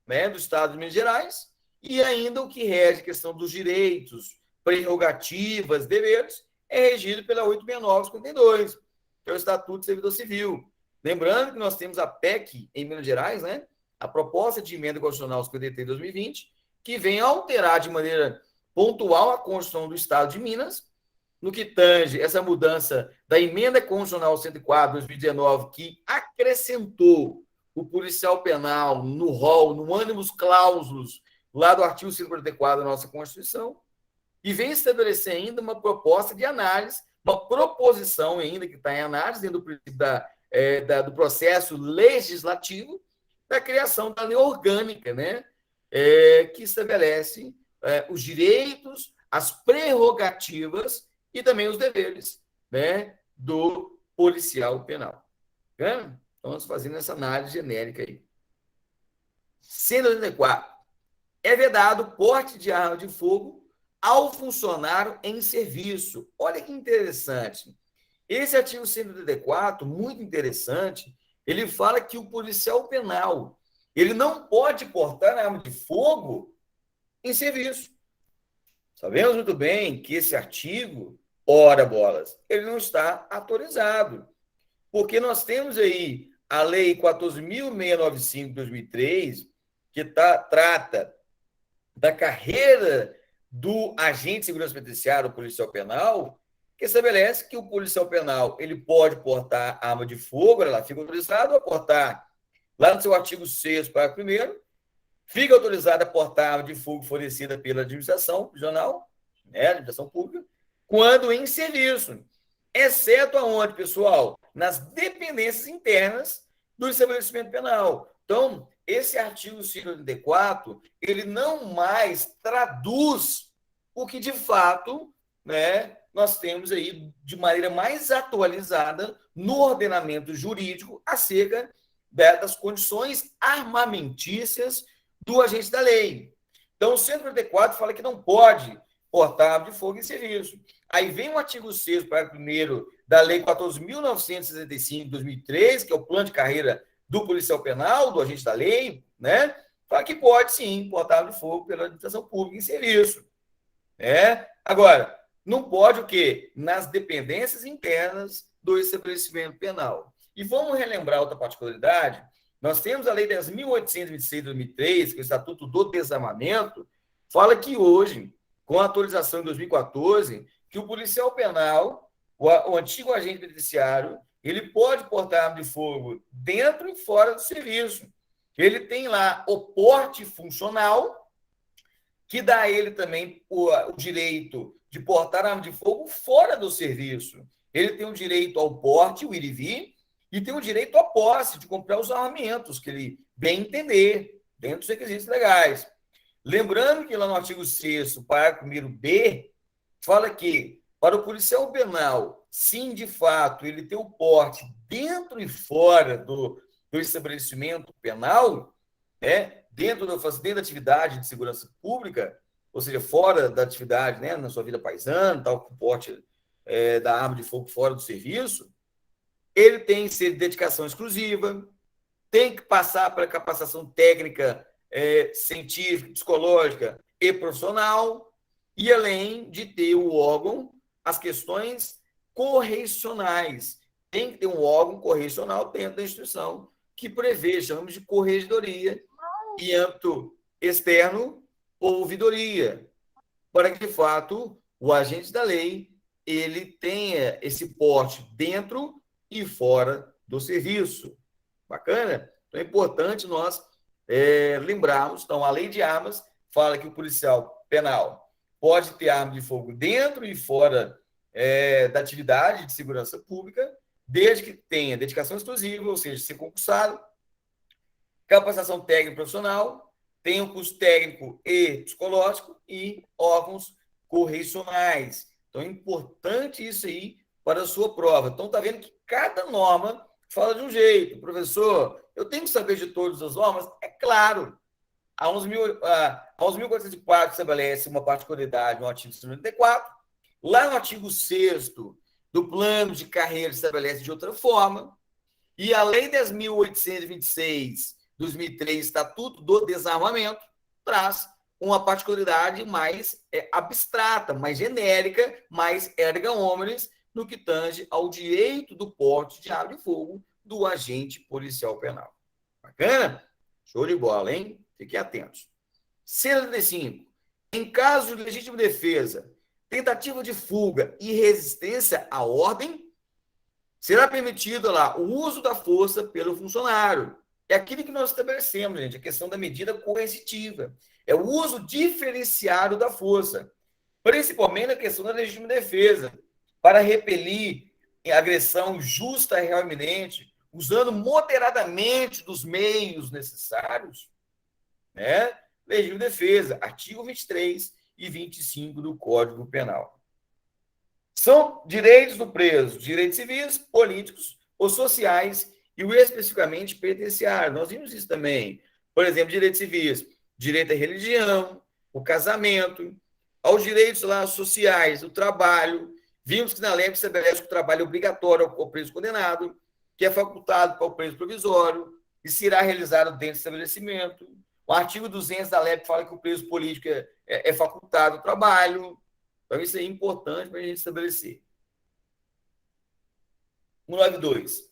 né, do Estado de Minas Gerais, e ainda o que rege a questão dos direitos, prerrogativas, deveres, é regido pela 869/52, que é o Estatuto do Servidor Civil. Lembrando que nós temos a PEC em Minas Gerais, né? A proposta de emenda constitucional 53 de 2020, que vem alterar de maneira pontual a Constituição do Estado de Minas, no que tange essa mudança da emenda constitucional 104 de 2019, que acrescentou o policial penal no rol, no ânimos clausus, lá do artigo 144 da nossa Constituição, e vem estabelecer ainda uma proposta de análise, uma proposição ainda que está em análise dentro do processo legislativo, da criação da lei orgânica, né? Que estabelece os direitos, as prerrogativas e também os deveres, né, do policial penal. Então, vamos fazendo essa análise genérica aí. 184. É vedado porte de arma de fogo ao funcionário em serviço. Olha que interessante. Esse artigo 184, muito interessante, ele fala que o policial penal ele não pode portar arma de fogo em serviço. Sabemos muito bem que esse artigo, ora bolas, ele não está autorizado. Porque nós temos aí a Lei 14.695 de 2003, que trata da carreira do agente de segurança penitenciária, o policial penal, que estabelece que o policial penal ele pode portar arma de fogo, ela fica autorizado a portar, lá no seu artigo 6º, parágrafo 1º, fica autorizado a portar arma de fogo fornecida pela administração prisional, né, administração pública, quando em serviço, exceto aonde, pessoal? Nas dependências internas do estabelecimento penal. Então, esse artigo 184, ele não mais traduz o que, de fato, né, nós temos aí de maneira mais atualizada no ordenamento jurídico acerca das condições armamentícias do agente da lei. Então, o 144 fala que não pode portar arma de fogo em serviço. Aí vem o artigo 6º, parágrafo 1º da Lei 14.965 de 2003, que é o plano de carreira do policial penal, do agente da lei, né? Fala que pode, sim, portar arma de fogo pela administração pública em serviço. Agora, não pode o quê? Nas dependências internas do estabelecimento penal. E vamos relembrar outra particularidade. Nós temos a Lei 10.826 de 2003, que é o Estatuto do Desarmamento, fala que hoje, com a atualização de 2014, que o policial penal, o antigo agente penitenciário, ele pode portar arma de fogo dentro e fora do serviço. Ele tem lá o porte funcional, que dá a ele também o direito de portar arma de fogo fora do serviço. Ele tem o direito ao porte, o ir e vir, e tem o direito à posse, de comprar os armamentos que ele bem entender, dentro dos requisitos legais. Lembrando que lá no artigo 6º, parágrafo 1º-B, fala que para o policial penal, sim, de fato, ele tem o porte dentro e fora do estabelecimento penal, né, dentro da atividade de segurança pública, ou seja, fora da atividade, né, na sua vida paisana, tal, com o porte da arma de fogo fora do serviço, ele tem que ser de dedicação exclusiva, tem que passar pela capacitação técnica, científica, psicológica e profissional, e além de ter o âmbito, as questões correcionais. Tem que ter um órgão correcional dentro da instituição que prevê, chamamos de corregedoria, em âmbito externo, ouvidoria, para que, de fato, o agente da lei ele tenha esse porte dentro e fora do serviço. Bacana? Então, é importante nós lembrarmos. Então, a lei de armas fala que o policial penal pode ter arma de fogo dentro e fora da atividade de segurança pública, desde que tenha dedicação exclusiva, ou seja, ser concursado, capacitação técnica profissional, tenha um curso técnico e psicológico e órgãos correcionais. Então, é importante isso aí para a sua prova. Então, está vendo que cada norma fala de um jeito. Professor, eu tenho que saber de todas as normas? É claro. A 11.404 estabelece uma particularidade no artigo 194. Lá no artigo 6º do plano de carreira estabelece de outra forma. E a Lei 10.826, 2003, Estatuto do Desarmamento, traz uma particularidade mais abstrata, mais genérica, mais erga omnes, no que tange ao direito do porte de arma de fogo do agente policial penal. Bacana? Show de bola, hein? Fiquem atentos. 175. Em caso de legítima defesa, tentativa de fuga e resistência à ordem, será permitido lá o uso da força pelo funcionário. É aquilo que nós estabelecemos, gente, a questão da medida coercitiva. É o uso diferenciado da força, principalmente na questão da legítima defesa, para repelir agressão justa e real iminente, usando moderadamente dos meios necessários, né? Legítima defesa, artigo 23 e 25 do Código Penal. São direitos do preso, direitos civis, políticos ou sociais e o especificamente penitenciário. Nós vimos isso também. Por exemplo, direitos civis, direito à religião, o casamento, aos direitos lá sociais, o trabalho. Vimos que na lei estabelece que o trabalho é obrigatório ao preso condenado, que é facultado para o preso provisório e será realizado dentro do estabelecimento. O artigo 200 da LEP fala que o preso político é facultado ao trabalho. Então, isso é importante para a gente estabelecer. 192.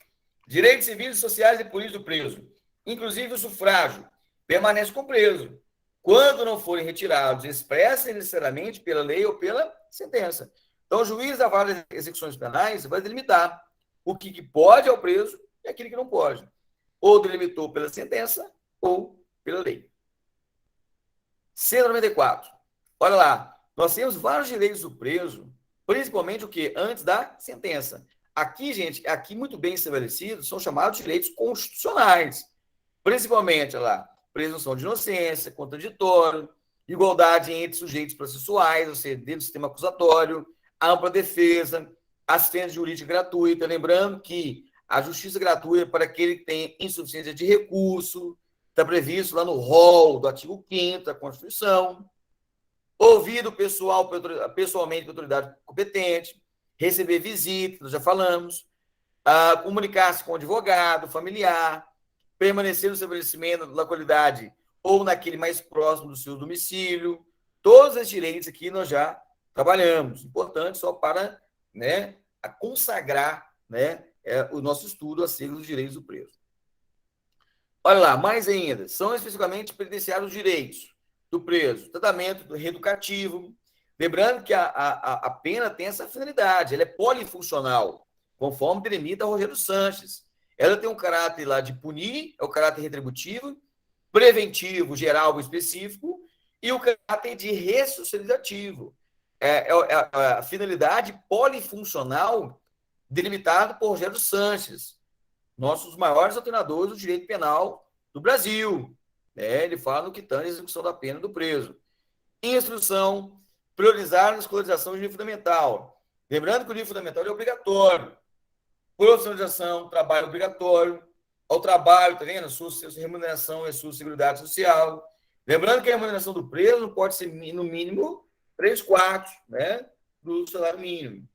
Direitos civis, sociais e políticos do preso, inclusive o sufrágio, permanece com o preso, quando não forem retirados expressa e necessariamente pela lei ou pela sentença. Então, o juiz da vara de execuções penais vai delimitar o que pode ao preso e aquilo que não pode. Ou delimitou pela sentença ou pela lei. 194. Olha lá, nós temos vários direitos do preso, principalmente o que? Antes da sentença. Aqui, gente, aqui muito bem estabelecidos, são chamados direitos constitucionais. Principalmente, olha lá, presunção de inocência, contraditório, igualdade entre sujeitos processuais, ou seja, dentro do sistema acusatório, ampla defesa, assistência jurídica gratuita. Lembrando que a justiça gratuita é para aquele que tem insuficiência de recurso, está previsto lá no rol do artigo 5º da Constituição. Ouvido pessoalmente pela autoridade competente, receber visitas, nós já falamos, comunicar-se com o advogado, familiar, permanecer no estabelecimento da localidade ou naquele mais próximo do seu domicílio. Todos esses direitos aqui nós já trabalhamos. Importante só para, né, a consagrar, né, o nosso estudo acerca dos direitos do preso. Olha lá, mais ainda, são especificamente previdenciados os direitos do preso, tratamento reeducativo. Lembrando que a pena tem essa finalidade, ela é polifuncional, conforme delimita Rogério Sanches. Ela tem um caráter lá de punir, é o caráter retributivo, preventivo, geral, específico, e o caráter de ressocializativo. A finalidade polifuncional delimitada por Rogério Sanches, nossos maiores doutrinadores do direito penal do Brasil. Ele fala no que tange a execução da pena do preso. Instrução, priorizar a escolarização do livro fundamental. Lembrando que o livro fundamental é obrigatório. Profissionalização, trabalho obrigatório. Ao trabalho, tá vendo? Sua remuneração é sua seguridade social. Lembrando que a remuneração do preso não pode ser, no mínimo, 3/4, né, do salário mínimo.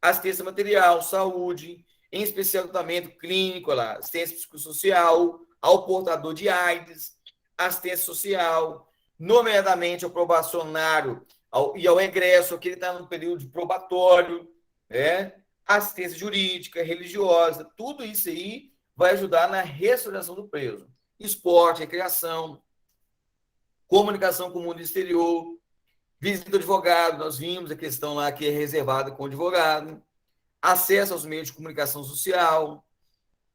Assistência material, saúde, em especial tratamento clínico, lá, assistência psicossocial, ao portador de AIDS, assistência social, nomeadamente ao probacionário e ao egresso, que ele está no período de probatório, né? Assistência jurídica, religiosa, tudo isso aí vai ajudar na restauração do preso. Esporte, recreação, comunicação com o mundo exterior, visita do advogado, nós vimos a questão lá que é reservada com o advogado, acesso aos meios de comunicação social,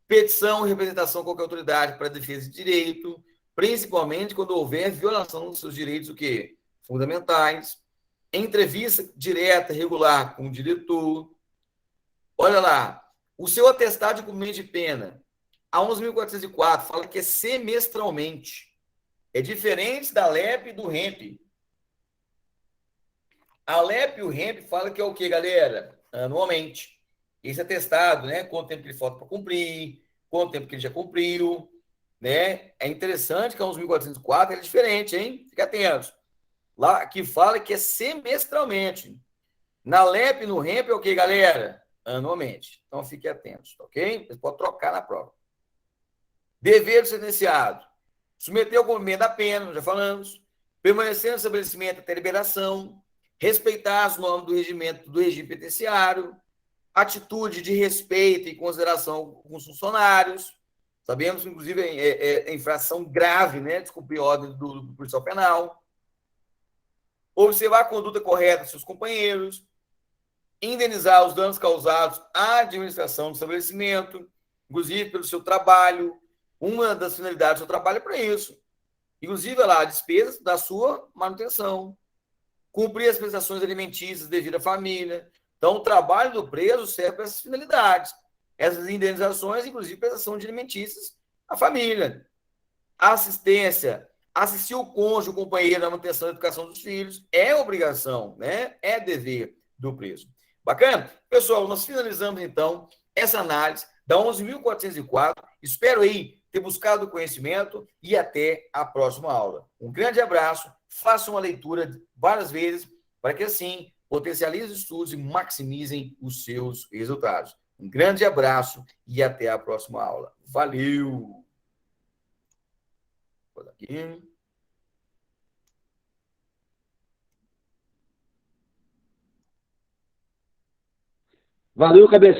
petição e representação a qualquer autoridade para a defesa de direito, principalmente quando houver violação dos seus direitos o quê? Fundamentais, entrevista direta, regular com o diretor. Olha lá, o seu atestado de cumprimento de pena, a 11.404, fala que é semestralmente. É diferente da LEP e do REMP. A LEP e o REMP fala que é o quê, galera? Anualmente. Esse atestado, né? Quanto tempo que ele falta para cumprir, quanto tempo que ele já cumpriu, né? É interessante que a 11.404 é diferente, hein? Fica atento. Lá que fala que é semestralmente. Na LEP e no REMP é o quê, galera? Anualmente. Então, fique atentos, ok? Você pode trocar na prova. Dever do sentenciado. Submeter ao cumprimento da pena, já falamos. Permanecer no estabelecimento até liberação. Respeitar as normas do regime penitenciário. Atitude de respeito e consideração com os funcionários. Sabemos que, inclusive, é infração grave, né? Descumprir ordem do policial penal. Observar a conduta correta dos seus companheiros. Indenizar os danos causados à administração do estabelecimento, inclusive pelo seu trabalho. Uma das finalidades do seu trabalho é para isso. Inclusive, lá, despesas da sua manutenção. Cumprir as prestações alimentícias devido à família. Então, o trabalho do preso serve para essas finalidades. Essas indenizações, inclusive, prestação de alimentícias à família. Assistência, assistir o cônjuge, o companheiro na manutenção e educação dos filhos, é obrigação, né? É dever do preso. Bacana? Pessoal, nós finalizamos, então, essa análise da 11.404. Espero aí ter buscado conhecimento e até a próxima aula. Um grande abraço, façam uma leitura várias vezes para que, assim, potencializem os estudos e maximizem os seus resultados. Um grande abraço e até a próxima aula. Valeu! Vou aqui. Valeu, cabeça.